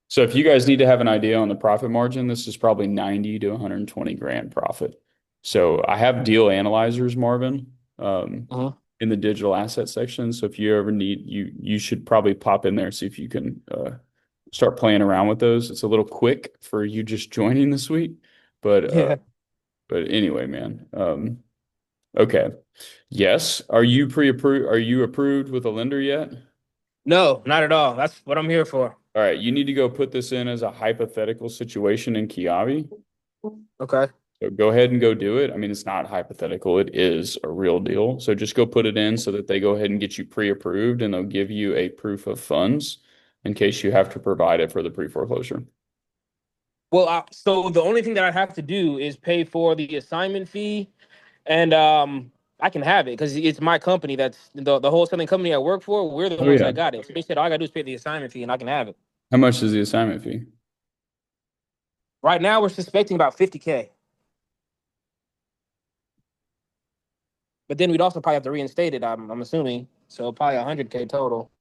So if you guys need to have an idea on the profit margin, this is probably 90 to 120 grand profit. So I have deal analyzers, Marvin, in the digital asset section. So if you ever need, you should probably pop in there, see if you can start playing around with those. It's a little quick for you just joining this week, but anyway, man. Okay. Yes. Are you pre-approved? Are you approved with a lender yet? No, not at all. That's what I'm here for. All right. You need to go put this in as a hypothetical situation in Kiavi. Okay. So go ahead and go do it. I mean, it's not hypothetical. It is a real deal. So just go put it in so that they go ahead and get you pre-approved and they'll give you a proof of funds in case you have to provide it for the pre-foreclosure. Well, so the only thing that I have to do is pay for the assignment fee, and I can have it because it's my company. That's the wholesaling company I work for. We're the Oh ones yeah. that got it. So they said all I gotta do is pay the assignment fee, and I can have it. How much is the assignment fee? Right now, we're suspecting about 50K, but then we'd also probably have to reinstate it. I'm assuming so, probably 100K total.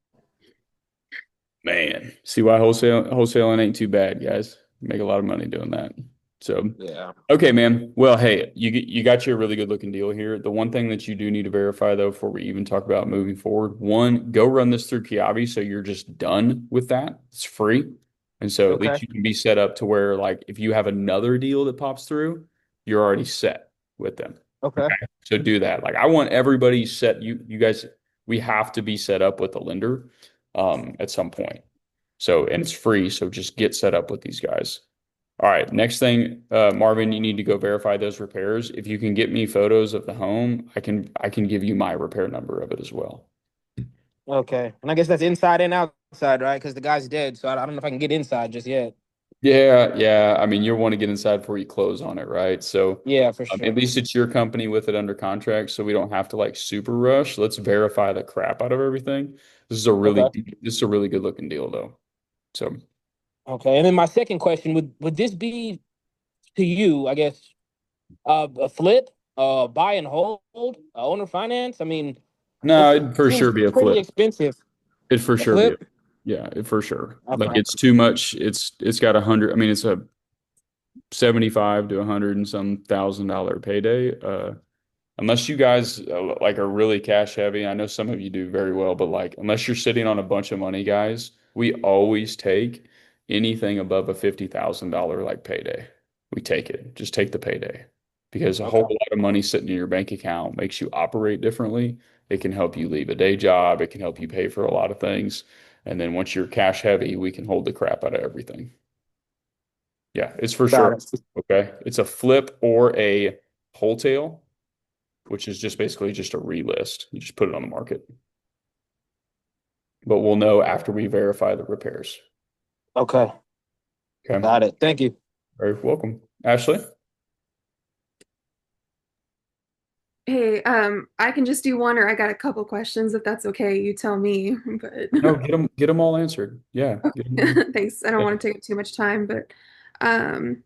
Man, see why wholesaling ain't too bad, guys. Make a lot of money doing that. So, Yeah. okay, man. Well, hey, you got your really good looking deal here. The one thing that you do need to verify though, before we even talk about moving forward, one, go run this through Kiavi so you're just done with that. It's free. And so at Okay. least you can be set up to where like if you have another deal that pops through, you're already set with them. Okay. So do that. Like I want everybody set. You guys, we have to be set up with a lender at some point. So, and it's free. So just get set up with these guys. All right. Next thing, Marvin, you need to go verify those repairs. If you can get me photos of the home, I can give you my repair number of it as well. Okay. And I guess that's inside and outside, right? Because the guy's dead, so I don't know if I can get inside just yet. Yeah, yeah. I mean, you'll want to get inside before you close on it, right? So Yeah, for sure. at least it's your company with it under contract, so we don't have to like super rush. Let's verify the crap out of everything. This is a Okay. really good looking deal though. So Okay. And then my second question would this be to you, I guess, a flip, buy and hold, owner finance? I mean, no, it it'd for seems sure be a pretty flip. expensive. It'd for A sure be flip? yeah, it for sure. Like Okay. it's too much. It's got 100. I mean, it's a 75 to 100 and some $1,000 payday. Unless you guys like are really cash heavy, I know some of you do very well, but like unless you're sitting on a bunch of money, guys, we always take anything above a $50,000 like payday. We take it. Just take the payday because a whole Okay. lot of money sitting in your bank account makes you operate differently. It can help you leave a day job. It can help you pay for a lot of things. And then once you're cash heavy, we can hold the crap out of everything. Yeah, it's for Got sure. it. Okay. It's a flip or a wholesale, which is just basically just a relist. You just put it on the market. But we'll know after we verify the repairs. Okay. Okay. Got it. Thank you. Very welcome. Ashley? Hey, I can just do one, or I got a couple questions if that's okay. You tell me, but No, get them all answered. Yeah. Get 'em- thanks. I don't want to take up too much time, but um,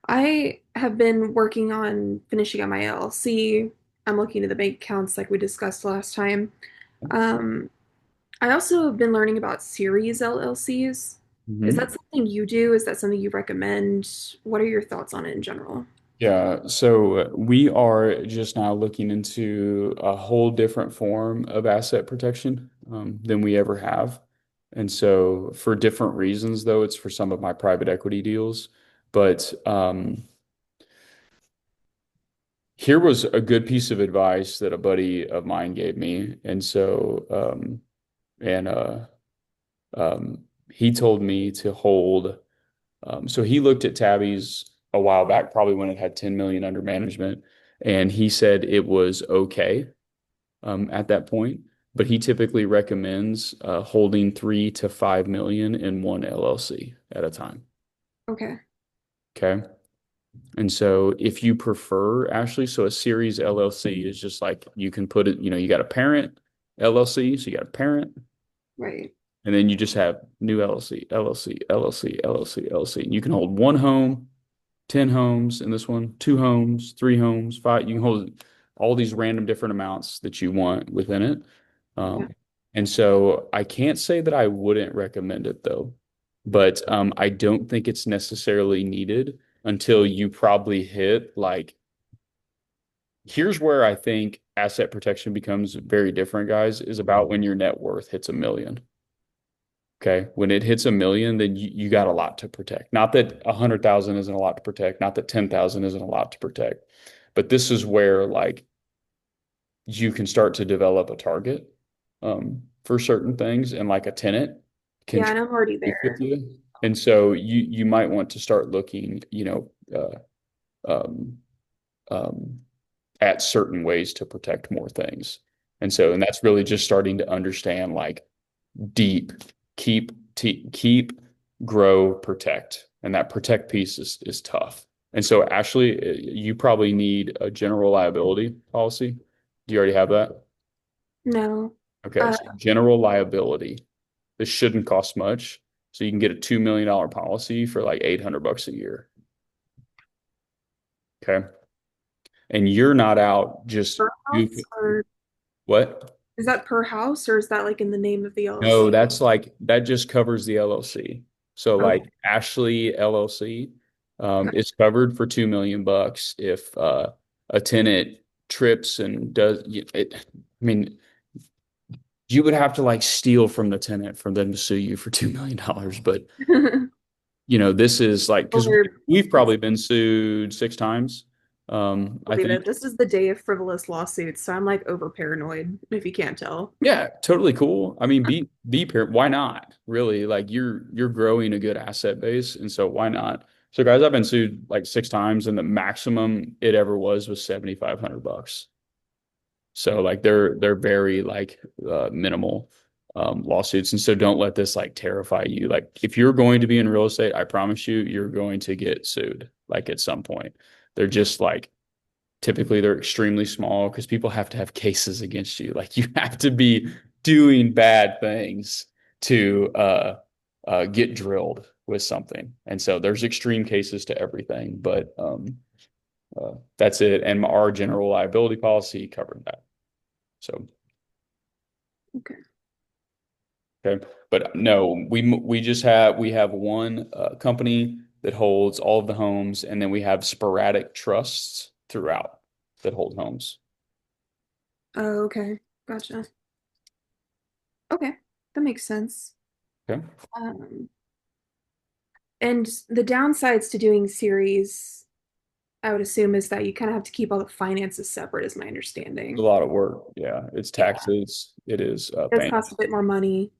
I have been working on finishing up my LLC. I'm looking at the bank accounts like we discussed last time. Um, I also have been learning about series LLCs. Is that Mhm. something you do? Is that something you recommend? What are your thoughts on it in general? Yeah, so we are just now looking into a whole different form of asset protection than we ever have. And so, for different reasons, though, it's for some of my private equity deals. But here was a good piece of advice that a buddy of mine gave me. And so, and he told me to hold. So he looked at Tabby's a while back, probably when it had 10 million under management, and he said it was okay at that point. But he typically recommends holding 3 to 5 million in one LLC at a time. Okay. Okay. And so if you prefer, Ashley, so a series LLC is just like you can put it, you got a parent LLC, so you got a parent, Right. and then you just have new LLC, LLC, LLC, LLC, LLC. And you can hold one home, 10 homes in this one, 2 homes, 3 homes, 5. You can hold all these random different amounts that you want within it. Yeah. And so I can't say that I wouldn't recommend it though, but I don't think it's necessarily needed until you probably hit like, here's where I think asset protection becomes very different, guys, is about when your net worth hits 1 million. Okay. When it hits 1 million, then you got a lot to protect. Not that 100,000 isn't a lot to protect, not that 10,000 isn't a lot to protect, but this is where like you can start to develop a target for certain things, and like a tenant can Yeah, and I'm already compete with there. you. And so you might want to start looking, um, um, at certain ways to protect more things. And that's really just starting to understand like deep, keep, grow, protect. and that protect piece is tough. And so, Ashley, you probably need a general liability policy. Do you already have that? No. Okay, so general liability. This shouldn't cost much. So you can get a $2 million policy for like $800 a year. Okay. And you're not out just Per house, or what? is that per house, or is that like in the name of the LLC? No, that's like that just covers the LLC. So Okay. like Ashley LLC is covered for $2 million if a tenant trips and does it. I mean, you would have to like steal from the tenant for them to sue you for $2 million. But you know, this is like because we've probably been sued 6 times. I Believe think. it. This is the day of frivolous lawsuits, so I'm like over paranoid, if you can't tell. Yeah, totally cool. I mean, be parent. Why not? Really, like you're growing a good asset base, and so why not? So, guys, I've been sued like 6 times, and the maximum it ever was $7,500. So, like, they're very like minimal lawsuits, and so don't let this like terrify you. Like, if you're going to be in real estate, I promise you, you're going to get sued. Like at some point, they're just like. Typically, they're extremely small because people have to have cases against you. Like you have to be doing bad things to get drilled with something. And so there's extreme cases to everything, but that's it. And our general liability policy covered that. So. Okay. Okay. But no, we have one company that holds all of the homes, and then we have sporadic trusts throughout that hold homes. Oh, okay. Gotcha. Okay. That makes sense. Okay. And the downsides to doing series, I would assume, is that you kind of have to keep all the finances separate, is my understanding. It's a lot of work. Yeah. It's taxes. It is It does cost a bit more money.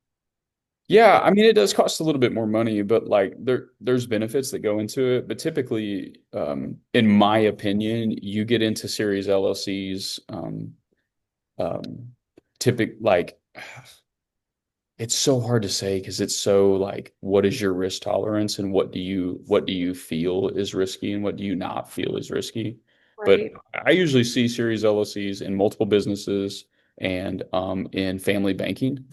Yeah, I mean, it does cost a little bit more money, but like there's benefits that go into it. But typically, in my opinion, you get into series LLCs, like it's so hard to say because it's so like, what is your risk tolerance and what do you feel is risky and what do you not feel is risky? Right. But I usually see series LLCs in multiple businesses and in family banking.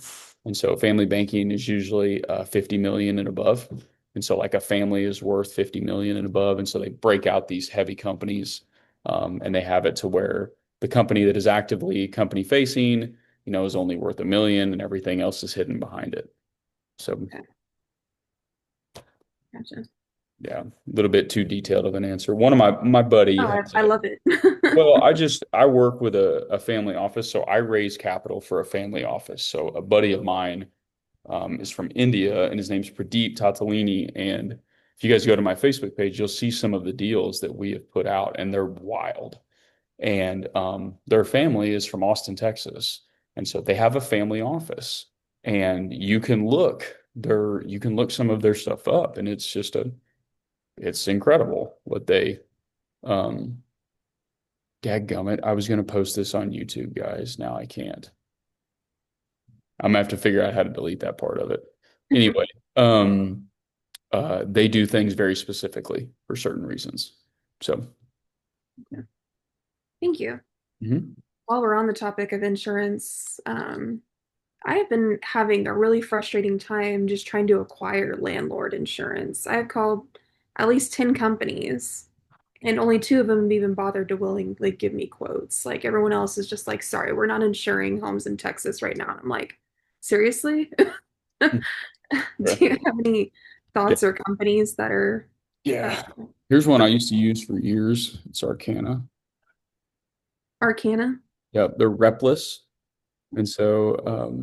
And so family banking is usually 50 million and above. And so like a family is worth 50 million and above. And so they break out these heavy companies and they have it to where the company that is actively company facing, you know, is only worth $1 million and everything else is hidden behind it. So, okay. Gotcha. Yeah, a little bit too detailed of an answer. One of my buddy. Oh, I love it. Well, I work with a family office, so I raise capital for a family office. So a buddy of mine is from India, and his name's Pradeep Tatalini. And if you guys go to my Facebook page, you'll see some of the deals that we have put out, and they're wild. And their family is from Austin, Texas, and so they have a family office, and you can look some of their stuff up, and it's incredible what they dadgummit. I was going to post this on YouTube, guys. Now I can't. I'm gonna have to figure out how to delete that part of it. Anyway, they do things very specifically for certain reasons. So thank you. Mm-hmm. While we're on the topic of insurance, I have been having a really frustrating time just trying to acquire landlord insurance. I've called at least 10 companies, and only 2 of them have even bothered to willingly give me quotes. Like everyone else is just like, sorry, we're not insuring homes in Texas right now. And I'm like, seriously? Do you have any thoughts or companies that are? Yeah. Here's one I used to use for years. It's Arcana. Arcana? Yeah, they're repless. And so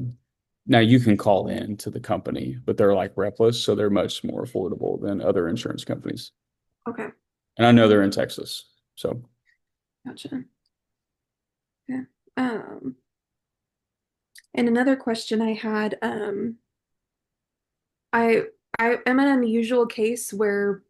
now you can call in to the company, but they're like repless, so they're much more affordable than other insurance companies. Okay. And I know they're in Texas. So gotcha. Yeah. And another question I had, I am an unusual case where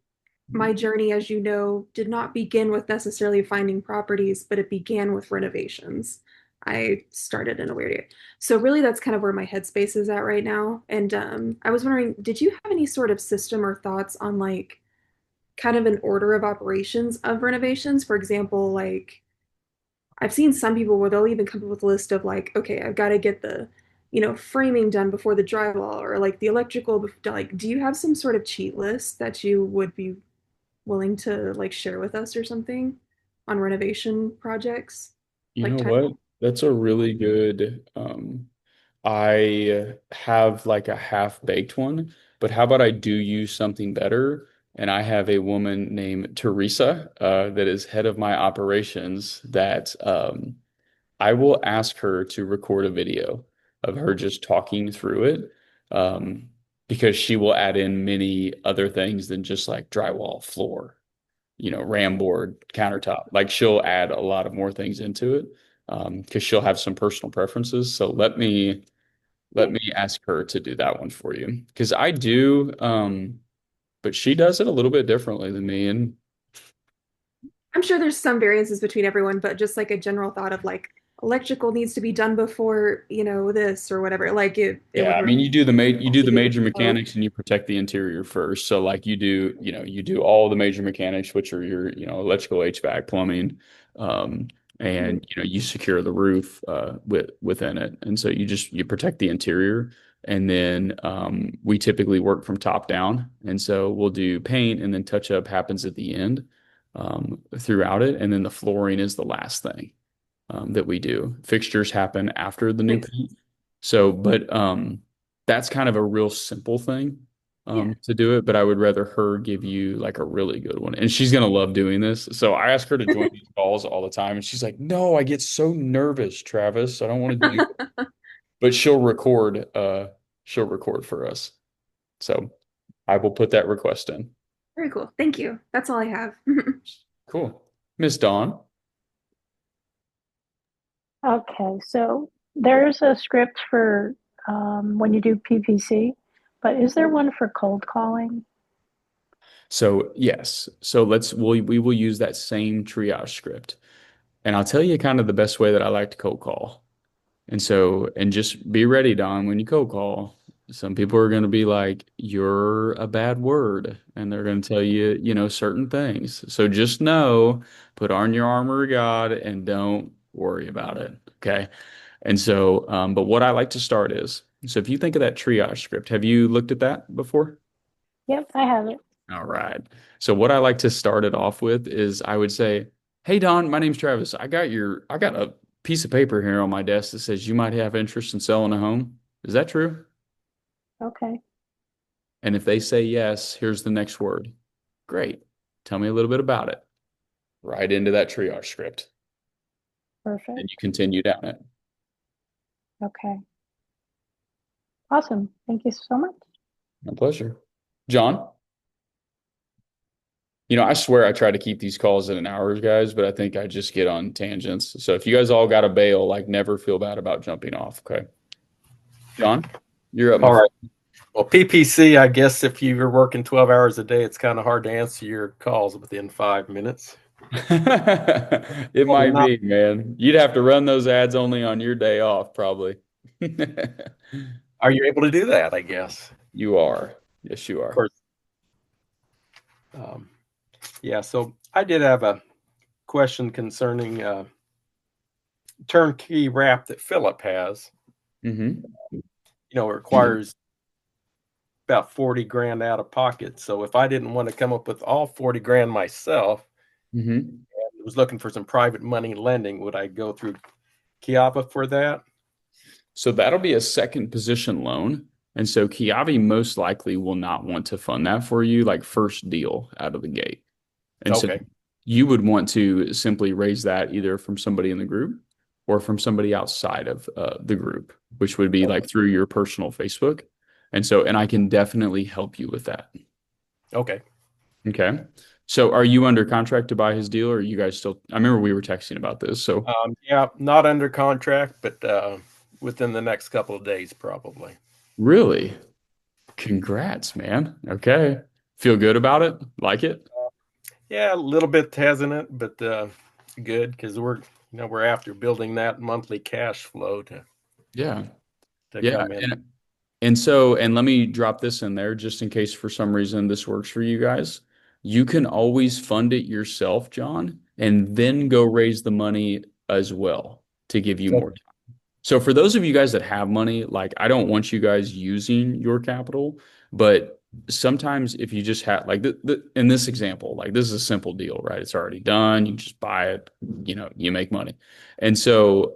my journey, as you know, did not begin with necessarily finding properties, but it began with renovations. I started in a weird area. So really that's kind of where my headspace is at right now. And I was wondering, did you have any sort of system or thoughts on like kind of an order of operations of renovations. For example, like I've seen some people where they'll even come up with a list of like, okay, I've got to get the, framing done before the drywall or like the electrical. Like, do you have some sort of cheat list that you would be willing to like share with us or something on renovation projects? You Like know time. what? That's a really good, I have like a half-baked one, but how about I do you something better? And I have a woman named Teresa, that is head of my operations that I will ask her to record a video of her just talking through it, because she will add in many other things than just like drywall, floor, ram board, countertop. Like she'll add a lot of more things into it, because she'll have some personal preferences. So let me ask her to do that one for you because I do, but she does it a little bit differently than me. And I'm sure there's some variances between everyone, but just like a general thought of like electrical needs to be done before, this or whatever. Like it yeah, would I mean, you do the really major flow. mechanics and you protect the interior first. So like you do all the major mechanics, which are your, electrical, HVAC, plumbing, um, and you secure the roof within it. And so you protect the interior. And then we typically work from top down. And so we'll do paint and then touch up happens at the end, throughout it. And then the flooring is the last thing that we do. Fixtures happen after the new Thanks. paint. So, but that's kind of a real simple thing Yeah. to do it, but I would rather her give you like a really good one. And she's gonna love doing this. So I ask her to join these calls all the time, and she's like, "No, I get so nervous, Travis. I don't want to do." But she'll record for us. So I will put that request in. Very cool. Thank you. That's all I have. Cool. Miss Dawn. Okay, so there's a script for when you do PPC, but is there one for cold calling? So yes, so we will use that same triage script, and I'll tell you kind of the best way that I like to cold call. And just be ready, Don, when you cold call. Some people are going to be like, "You're a bad word," and they're going to tell you, certain things. So just know, put on your armor of God, and don't worry about it. Okay. And so, but what I like to start is, so if you think of that triage script, have you looked at that before? Yep, I have it. All right. So what I like to start it off with is I would say, "Hey Don, my name's Travis. I got a piece of paper here on my desk that says you might have interest in selling a home. Is that true?" Okay, And if they say yes, here's the next word. Great. Tell me a little bit about it. Right into that triage script. perfect. And you continue down it. Okay, awesome. Thank you so much. My pleasure. John? I swear I try to keep these calls at an hour, guys, but I think I just get on tangents. So if you guys all got to bail, like never feel bad about jumping off. Okay. John, you're up. All right. Well, PPC, I guess if you're working 12 hours a day, it's kind of hard to answer your calls within 5 minutes. It might be, man. You'd have to run those ads only on your day off, probably. Are you able to do that? I guess you are. Yes, you are. Of course. Yeah. So I did have a question concerning turnkey wrap that Philip has. Mm-hmm. It requires about 40 grand out of pocket. So if I didn't want to come up with all 40 grand myself, and was looking for some private money lending, would I go through Kiava for that? So that'll be a second position loan. And so Kiavi most likely will not want to fund that for you, like first deal out of the gate. And so you would want to simply raise that either from somebody in the group or from somebody outside of the group, which would be like through your personal Facebook. And I can definitely help you with that. Okay. Okay. So are you under contract to buy his deal, or are you guys still? I remember we were texting about this. So yeah, not under contract, but within the next couple of days, probably. Really? Congrats, man. Okay. Feel good about it? Like it? Yeah, a little bit hesitant, but good because we're after building that monthly cash flow to come in. And let me drop this in there just in case for some reason this works for you guys. you can always fund it yourself, John, and then go raise the money as well to give you more time. So for those of you guys that have money, like I don't want you guys using your capital, but sometimes if you just have like in this example, like this is a simple deal, right? It's already done. You just buy it, you make money. And so,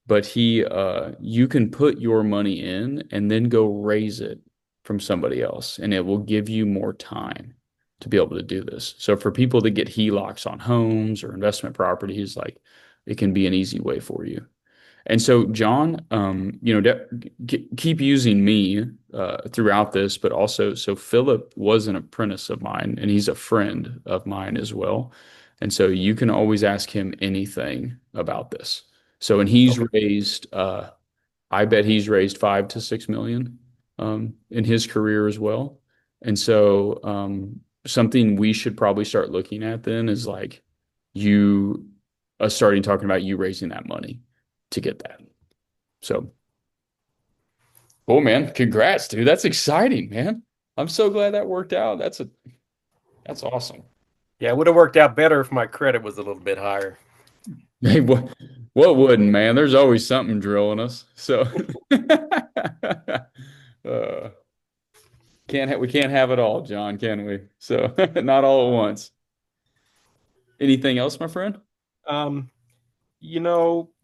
but you can put your money in and then go raise it from somebody else, and it will give you more time to be able to do this. So for people that get HELOCs on homes or investment properties, like it can be an easy way for you. And so, John, keep using me throughout this, but also, so Philip was an apprentice of mine, and he's a friend of mine as well. And so you can always ask him anything about this. So, and he's raised, I bet he's raised 5 to 6 million in his career as well. And so, something we should probably start looking at then is like you starting talking about you raising that money to get that. So, cool, man. Congrats, dude. That's exciting, man. I'm so glad that worked out. That's awesome. Yeah, it would have worked out better if my credit was a little bit higher. Hey, what wouldn't, man? There's always something drilling us. So, we can't have it all, John, can we? So, not all at once. Anything else, my friend?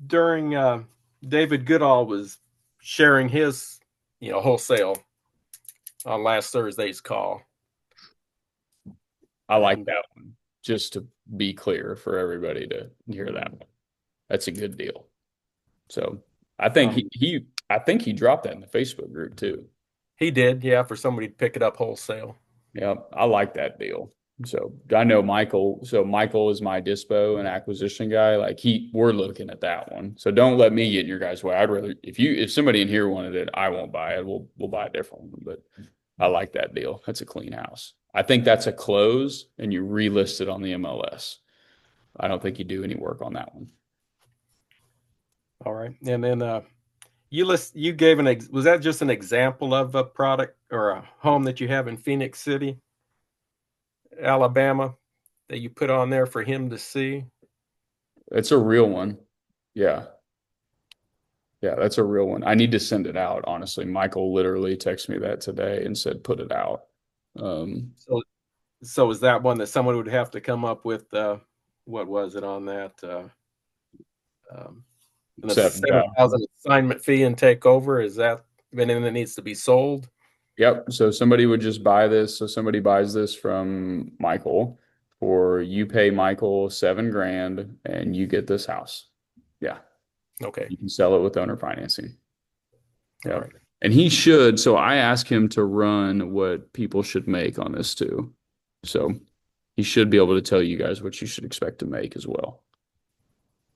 During David Goodall was sharing his, wholesale on last Thursday's call. I like that one. Just to be clear for everybody to hear that one. That's a good deal. So I think he dropped that in the Facebook group too. He did, yeah, for somebody to pick it up wholesale. Yeah, I like that deal. So I know Michael. So Michael is my dispo and acquisition guy. Like we're looking at that one. So don't let me get in your guys' way. I'd rather if somebody in here wanted it, I won't buy it. We'll buy a different one. But I like that deal. That's a clean house. I think that's a close, and you relist it on the MLS. I don't think you do any work on that one. All right, and then you gave was that just an example of a product or a home that you have in Phoenix City, Alabama, that you put on there for him to see? It's a real one. Yeah. Yeah, that's a real one. I need to send it out, honestly. Michael literally texted me that today and said, put it out. So is that one that someone would have to come up with, what was it on that? The 7,000 assignment fee and take over? Is that anything that needs to be sold? Yep. So somebody would just buy this. So somebody buys this from Michael, or you pay Michael $7,000 and you get this house. Yeah. Okay. You can sell it with owner financing. Yeah. Right. And he should. So I asked him to run what people should make on this too. So he should be able to tell you guys what you should expect to make as well.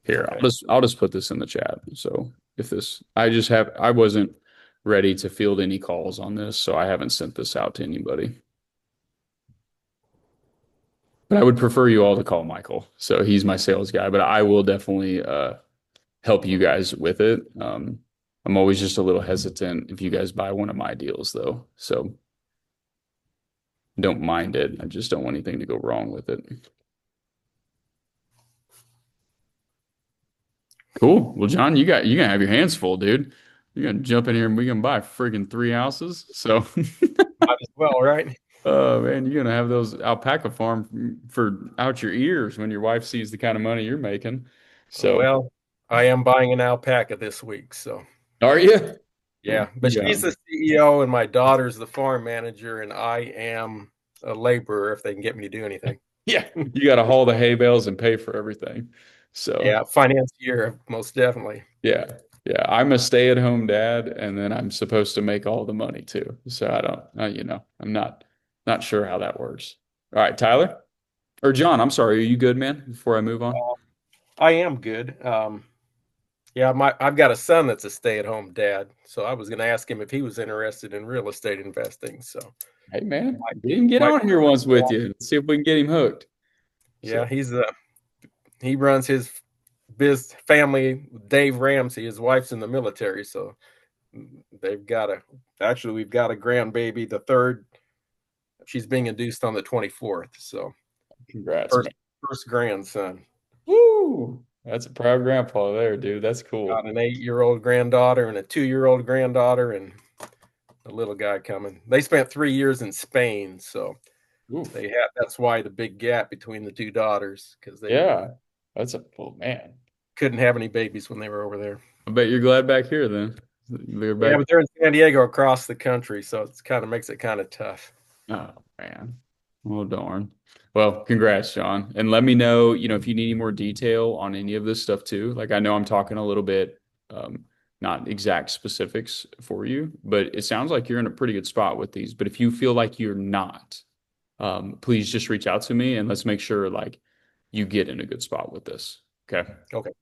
Here, okay. I'll just put this in the chat. So I wasn't ready to field any calls on this, so I haven't sent this out to anybody. But I would prefer you all to call Michael. So he's my sales guy, but I will definitely help you guys with it. I'm always just a little hesitant if you guys buy one of my deals though. So don't mind it. I just don't want anything to go wrong with it. Cool. Well, John, you're gonna have your hands full, dude. You're gonna jump in here and we can buy friggin' 3 houses. So might as well, right? Oh man, you're gonna have those alpaca farm for out your ears when your wife sees the kind of money you're making. So well, I am buying an alpaca this week. So are you? Yeah, but she's the CEO and my daughter's the farm manager, and I am a laborer if they can get me to do anything. Yeah, you got to haul the hay bales and pay for everything. So yeah, financier, most definitely. Yeah, I'm a stay-at-home dad, and then I'm supposed to make all the money too. So I don't, I'm not sure how that works. All right, Tyler or John, I'm sorry. Are you good, man? Before I move on, I am good. Yeah, I've got a son that's a stay-at-home dad, so I was going to ask him if he was interested in real estate investing. So, hey, man, get him on here once with you. Let's see if we can get him hooked. Yeah, he runs his family. Dave Ramsey, his wife's in the military, so we've got a grandbaby, the third she's being induced on the 24th. So Congrats, first, man. first grandson. Woo! That's a proud grandpa there, dude. That's cool. Got an 8-year-old granddaughter and a 2-year-old granddaughter and a little guy coming. They spent 3 years in Spain, so that's why the big gap between the two daughters, because they that's a man. couldn't have any babies when they were over there. I bet you're glad back here then. Yeah, but they're in San Diego across the country, so it kind of makes it kind of tough. Oh man. Well, darn. Well, congrats, John. And let me know, if you need any more detail on any of this stuff too. Like I know I'm talking a little bit, not exact specifics for you, but it sounds like you're in a pretty good spot with these. But if you feel like you're not, please just reach out to me and let's make sure like you get in a good spot with this. Okay. Okay.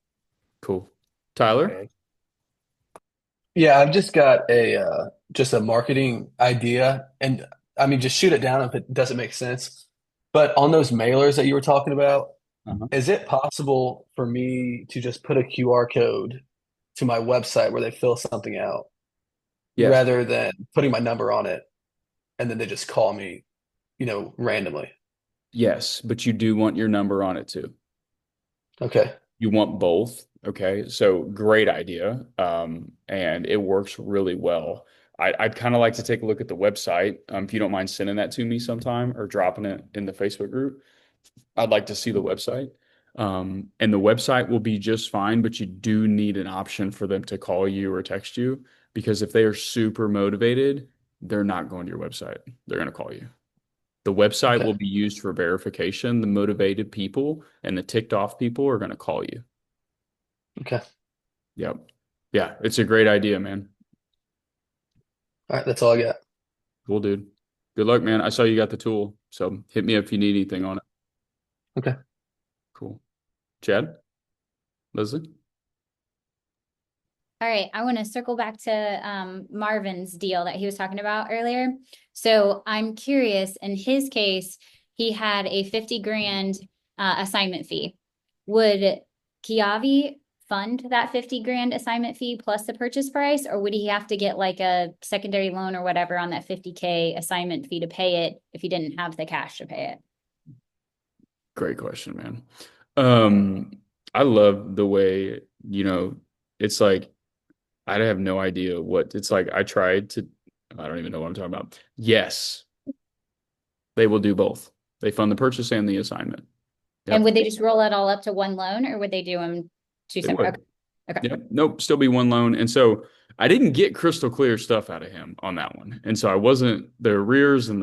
Cool. Tyler? Okay. Yeah, I've just got just a marketing idea, and I mean, just shoot it down if it doesn't make sense. But on those mailers that you were talking about, is it possible for me to just put a QR code to my website where they fill something out rather than putting my number on it and then they just call me, randomly? Yes, but you do want your number on it too. Okay. You want both. Okay. So great idea. And it works really well. I'd kind of like to take a look at the website. If you don't mind sending that to me sometime or dropping it in the Facebook group, I'd like to see the website. And the website will be just fine, but you do need an option for them to call you or text you, because if they are super motivated, they're not going to your website. They're going to call you. The website will be used for verification. The motivated people and the ticked off people are going to call you. Okay. Yep. Yeah. It's a great idea, man. All right. That's all I got. Cool, dude. Good luck, man. I saw you got the tool. So hit me up if you need anything on it. Okay. Cool. Chad? Leslie? All right, I want to circle back to Marvin's deal that he was talking about earlier. So I'm curious, in his case, he had a 50 grand assignment fee. Would Kiavi fund that 50 grand assignment fee plus the purchase price, or would he have to get like a secondary loan or whatever on that 50K assignment fee to pay it if he didn't have the cash to pay it? Great question, man. I love the way, it's like, I have no idea what it's like. I don't even know what I'm talking about. Yes, they will do both. They fund the purchase and the assignment. Yep. And would they just roll it all up to one loan, or would they do them two separate? Okay. Yep. Nope. Still be one loan. And so I didn't get crystal clear stuff out of him on that one. And so I wasn't the arrears and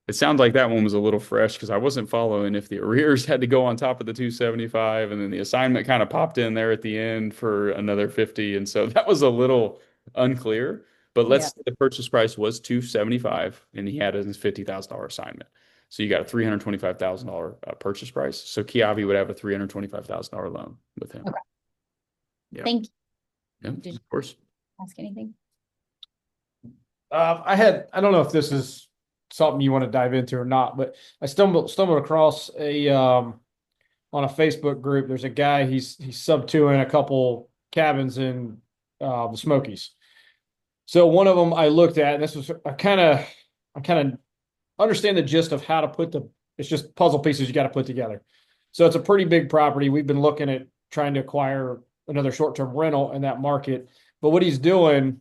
it sounds like that one was a little fresh because I wasn't following if the arrears had to go on top of the 275 and then the assignment kind of popped in there at the end for another 50. And so that was a little unclear, but let's say the purchase price was 275 and he had his $50,000 assignment. So you got a $325,000 purchase price. So Kiavi would have a $325,000 loan with him. Okay. Yeah. Thank you. Yeah, Did of course. you ask anything? I don't know if this is something you want to dive into or not, but I stumbled across on a Facebook group. There's a guy, he's sub-2ing a couple cabins in the Smokies. So one of them I looked at, and this was I kind of understand the gist of how to put it's just puzzle pieces you got to put together. So it's a pretty big property. We've been looking at trying to acquire another short-term rental in that market, but what he's doing,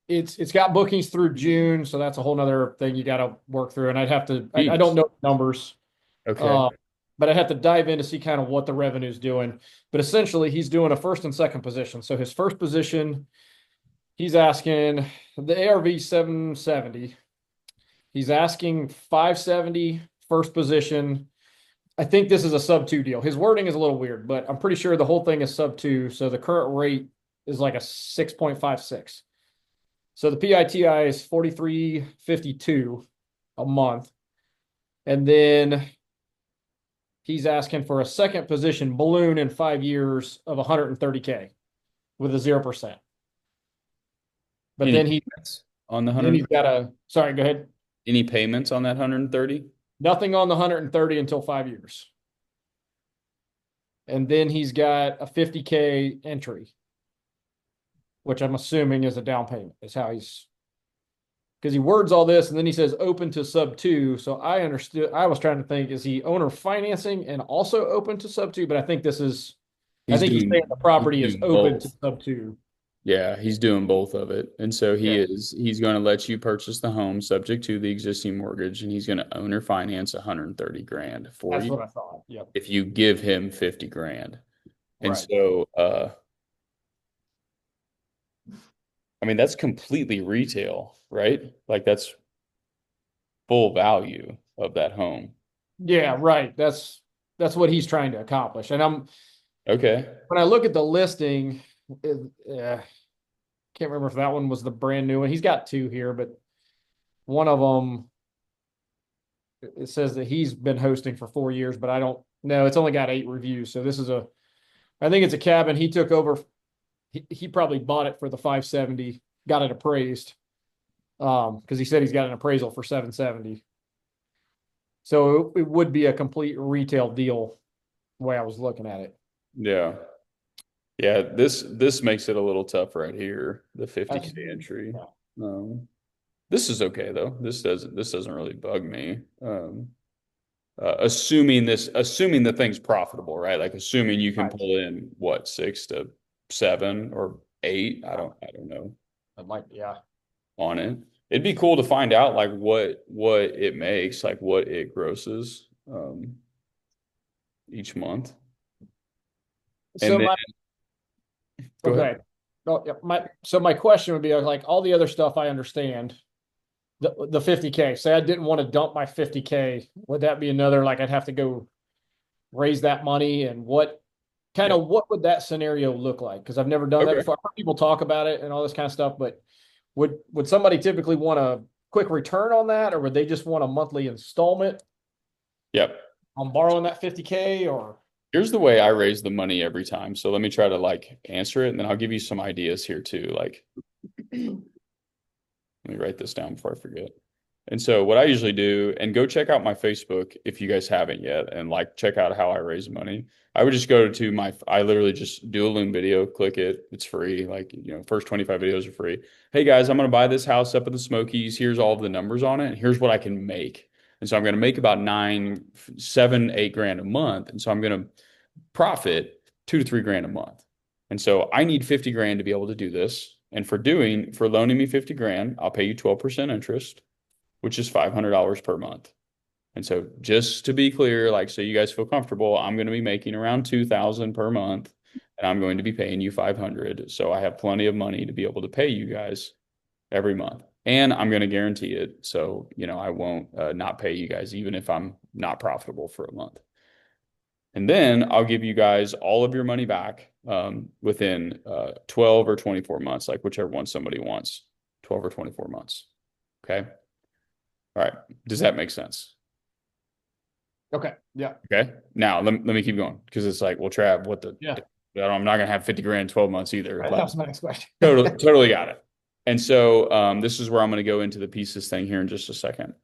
it's got bookings through June, so that's a whole nother thing you got to work through. And I'd have to, I don't know the numbers, okay, but I'd have to dive in to see kind of what the revenue is doing. But essentially, he's doing a first and second position. So his first position, he's asking the ARV 770. He's asking 570 first position. I think this is a sub-2 deal. His wording is a little weird, but I'm pretty sure the whole thing is sub-2. So the current rate is like a 6.56. So the PITI is $43.52 a month. And then he's asking for a second position balloon in 5 years of $130K with a 0%. But Any then he payments on the then 100. he's got sorry, go ahead. Any payments on that 130? Nothing on the 130 until 5 years. And then he's got a 50K entry, which I'm assuming is a down payment, is how he's. because he words all this and then he says open to sub two. So I understood. I was trying to think, is he owner financing and also open to sub two? But I think this is. I think he's saying the property is open to sub two. Yeah, he's doing both of it. And so Yeah. he's going to let you purchase the home subject to the existing mortgage, and he's going to owner finance 130 grand for That's you what I thought. Yep. if you give him 50 grand. And Right. so I mean, that's completely retail, right? Like that's full value of that home. Yeah, right. That's what he's trying to accomplish. And Okay. when I look at the listing, can't remember if that one was the brand new one. He's got two here, but one of them, it says that he's been hosting for 4 years, but I don't know. It's only got 8 reviews. So this is I think it's a cabin. He took over. He probably bought it for the 570, got it appraised. Because he said he's got an appraisal for 770. So it would be a complete retail deal the way I was looking at it. Yeah. Yeah, this makes it a little tough right here, the 50K entry. This is okay though. This doesn't really bug me. Assuming the thing's profitable, right? Like assuming you can pull in what, 6 to 7 or 8, I don't know. I might, yeah. On it. It'd be cool to find out like what it makes, like what it grosses each month. So And then, go okay. ahead. Oh, yeah, my question would be like all the other stuff I understand. The 50K. Say I didn't want to dump my 50K. Would that be another, like I'd have to go raise that money, and what would that scenario look like? Because I've never done that before. I've heard people talk about it and all this kind of stuff, but would somebody typically want a quick return on that, or would they just want a monthly installment? Yep. On borrowing that 50K, or Here's the way I raise the money every time. So let me try to like answer it, and then I'll give you some ideas here too. Like, let me write this down before I forget. And so what I usually do, and go check out my Facebook if you guys haven't yet, and like check out how I raise money. I would just go to I literally just do a Loom video, click it. It's free. Like, first 25 videos are free. Hey guys, I'm going to buy this house up in the Smokies. Here's all of the numbers on it. And here's what I can make. And so I'm going to make about 9, 7, 8 grand a month. And so I'm going to profit 2 to 3 grand a month. And so I need 50 grand to be able to do this. And for loaning me 50 grand, I'll pay you 12% interest, which is $500 per month. And so just to be clear, like, so you guys feel comfortable, I'm going to be making around 2,000 per month, and I'm going to be paying you 500. So I have plenty of money to be able to pay you guys every month, and I'm going to guarantee it. So, I won't not pay you guys, even if I'm not profitable for a month. And then I'll give you guys all of your money back within 12 or 24 months, like whichever one somebody wants, 12 or 24 months. Okay. All right. Does that make sense? Okay. Yeah. Okay. Now let me keep going, because it's like, well, Trav, I'm not gonna have 50 grand in 12 months either. Right, that was my next question. Totally got it. And so this is where I'm gonna go into the pieces thing here in just a second.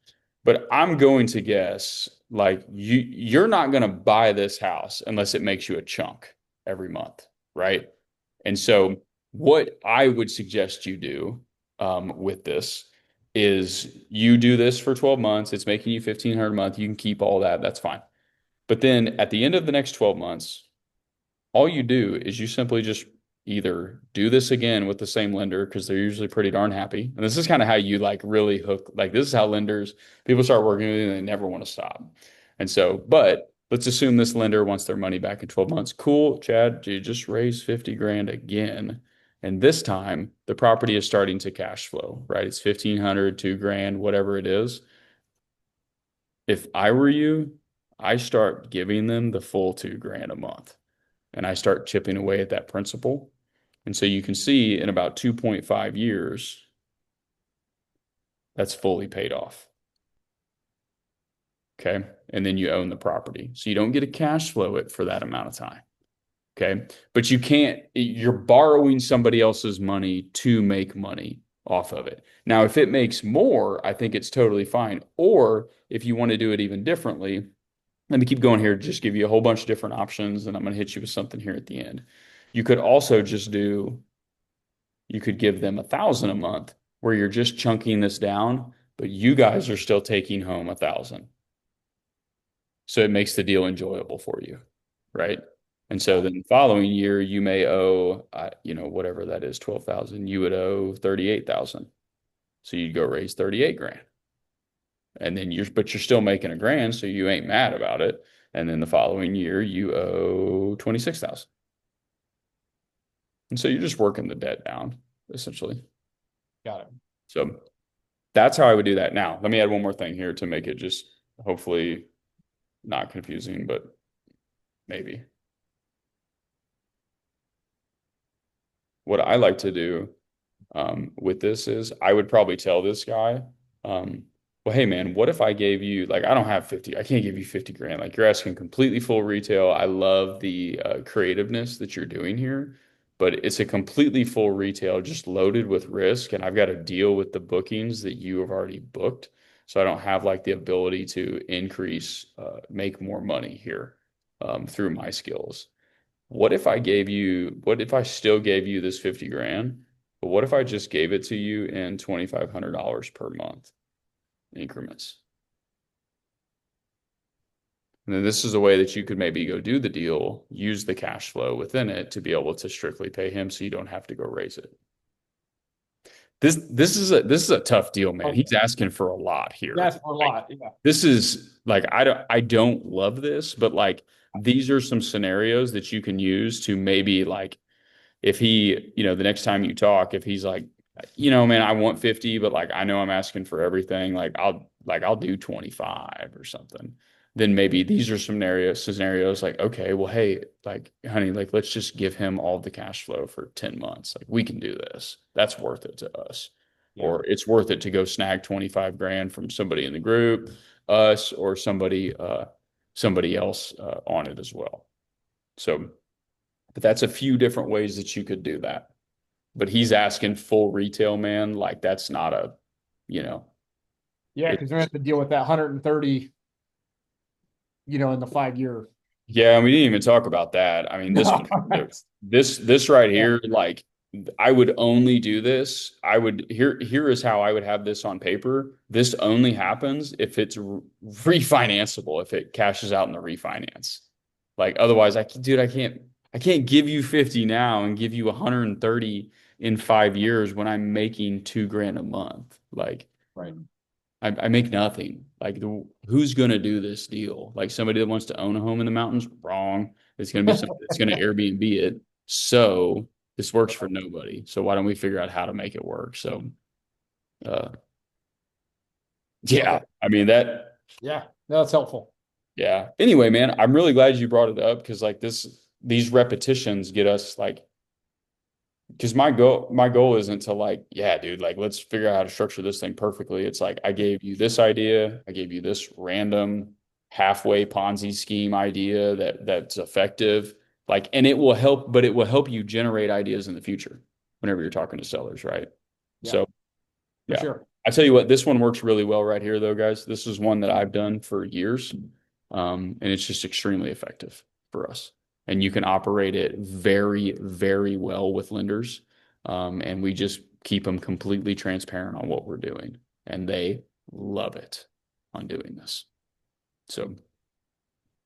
But I'm going to guess like you're not gonna buy this house unless it makes you a chunk every month, right? And so what I would suggest you do with this is you do this for 12 months. It's making you $1,500 a month. You can keep all that. That's fine. But then at the end of the next 12 months, all you do is you simply just either do this again with the same lender, because they're usually pretty darn happy. And this is kind of how you like really hook. Like, this is how people start working with you and they never want to stop. And so, but let's assume this lender wants their money back in 12 months. Cool, Chad, you just raised 50 grand again. And this time the property is starting to cash flow, right? It's 1,500, 2 grand, whatever it is. If I were you, I start giving them the full 2 grand a month, and I start chipping away at that principal. And so you can see in about 2.5 years, that's fully paid off. Okay. And then you own the property. So you don't get a cash flow it for that amount of time. Okay. But you're borrowing somebody else's money to make money off of it. Now, if it makes more, I think it's totally fine. Or if you want to do it even differently, let me keep going here, just give you a whole bunch of different options, and I'm going to hit you with something here at the end. You could also you could give them $1,000 a month where you're just chunking this down, but you guys are still taking home 1,000. So it makes the deal enjoyable for you, right? And so then the following year you may owe, whatever that is, 12,000. You would owe 38,000. So you'd go raise 38 grand. And then you're still making a grand, so you ain't mad about it. And then the following year you owe 26,000. And so you're just working the debt down, essentially. Got it. So that's how I would do that. Now, let me add one more thing here to make it just hopefully not confusing, but maybe. What I like to do with this is I would probably tell this guy, well, hey man, what if I gave you, like, I don't have 50, I can't give you 50 grand. Like, you're asking completely full retail. I love the creativeness that you're doing here, but it's a completely full retail, just loaded with risk. And I've got to deal with the bookings that you have already booked. So I don't have like the ability to increase, make more money here through my skills. What if I still gave you this 50 grand, but what if I just gave it to you in $2,500 per month increments? And then this is a way that you could maybe go do the deal, use the cash flow within it to be able to strictly pay him so you don't have to go raise it. This is a tough deal, man. He's asking for a lot here. That's a lot. Yeah. This is like, I don't love this, but like these are some scenarios that you can use to maybe, like, if he, the next time you talk, if he's like, man, I want 50, but like I know I'm asking for everything, I'll do 25 or something. Then maybe these are some scenarios like, okay, well, hey, like, honey, like, let's just give him all the cash flow for 10 months. Like, we can do this. That's worth it to us. Yeah. Or it's worth it to go snag 25 grand from somebody in the group, us, or somebody else on it as well. So, but that's a few different ways that you could do that. But he's asking full retail, man. Like, that's not Yeah, because they're going to have to deal with that 130, in the 5 year. Yeah, and we didn't even talk about that. I mean, this right here, like, I would only do this. Here is how I would have this on paper. This only happens if it's refinanceable, if it cashes out in the refinance. Like, otherwise, I can't give you 50 now and give you 130 in 5 years when I'm making $2,000 a month. Like, right. I make nothing. Like, who's going to do this deal? Like, somebody that wants to own a home in the mountains? Wrong. It's going to be somebody that's going to Airbnb it. So this works for nobody. So why don't we figure out how to make it work? So, yeah, I mean that. Yeah, that's helpful. Yeah. Anyway, man, I'm really glad you brought it up because like these repetitions get us like, because my goal isn't to like, yeah, dude, like let's figure out how to structure this thing perfectly. It's like, I gave you this idea. I gave you this random halfway Ponzi scheme idea that's effective. Like, and it will help, but it will help you generate ideas in the future whenever you're talking to sellers, right? Yeah, so yeah, sure. I tell you what, this one works really well right here though, guys. This is one that I've done for years. And it's just extremely effective for us. And you can operate it very, very well with lenders. And we just keep them completely transparent on what we're doing. And they love it on doing this. So,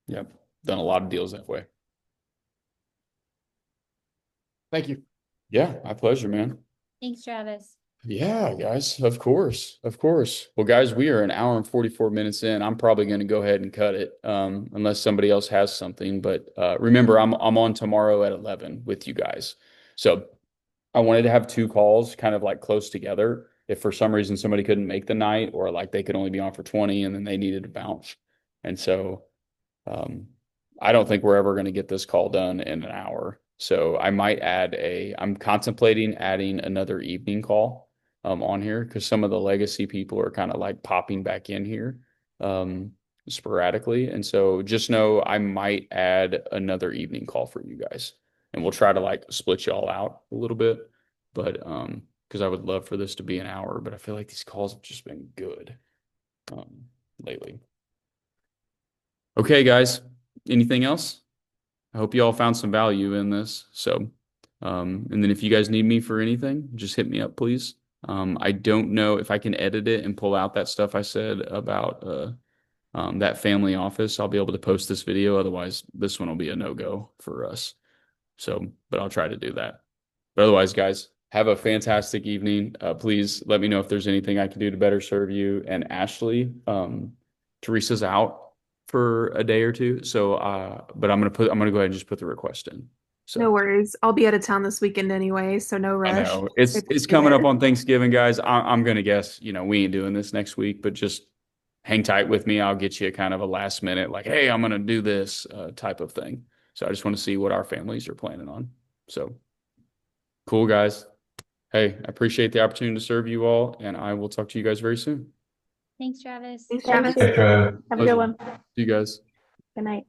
yep, done a lot of deals that way. Thank you. Yeah, my pleasure, man. Thanks, Travis. Yeah, guys, of course. Well, guys, we are an hour and 44 minutes in. I'm probably going to go ahead and cut it, unless somebody else has something. But remember, I'm on tomorrow at 11 with you guys. So I wanted to have 2 calls kind of like close together. If for some reason somebody couldn't make the night, or like they could only be on for 20 and then they needed to bounce. And so I don't think we're ever going to get this call done in an hour. So I might I'm contemplating adding another evening call on here, because some of the legacy people are kind of like popping back in here sporadically. And so just know I might add another evening call for you guys, and we'll try to like split y'all out a little bit. But because I would love for this to be an hour, but I feel like these calls have just been good lately. Okay, guys, anything else? I hope you all found some value in this. So, and then if you guys need me for anything, just hit me up, please. I don't know if I can edit it and pull out that stuff I said about that family office. I'll be able to post this video. Otherwise, this one will be a no-go for us. So, but I'll try to do that. But otherwise, guys, have a fantastic evening. Please let me know if there's anything I can do to better serve you. And Ashley, Teresa's out for a day or two. So, but I'm gonna go ahead and just put the request in. So No worries. I'll be out of town this weekend anyway, so no I rush. know it's coming up on Thanksgiving, guys. I'm gonna guess, we ain't doing this next week, but just hang tight with me. I'll get you kind of a last minute, like, hey, I'm gonna do this type of thing. So I just want to see what our families are planning on. So cool, guys. Hey, I appreciate the opportunity to serve you all, and I will talk to you guys very soon. Thanks, Travis. Thanks, Travis. Hey, Trav. Have a good one. See you guys. Good night.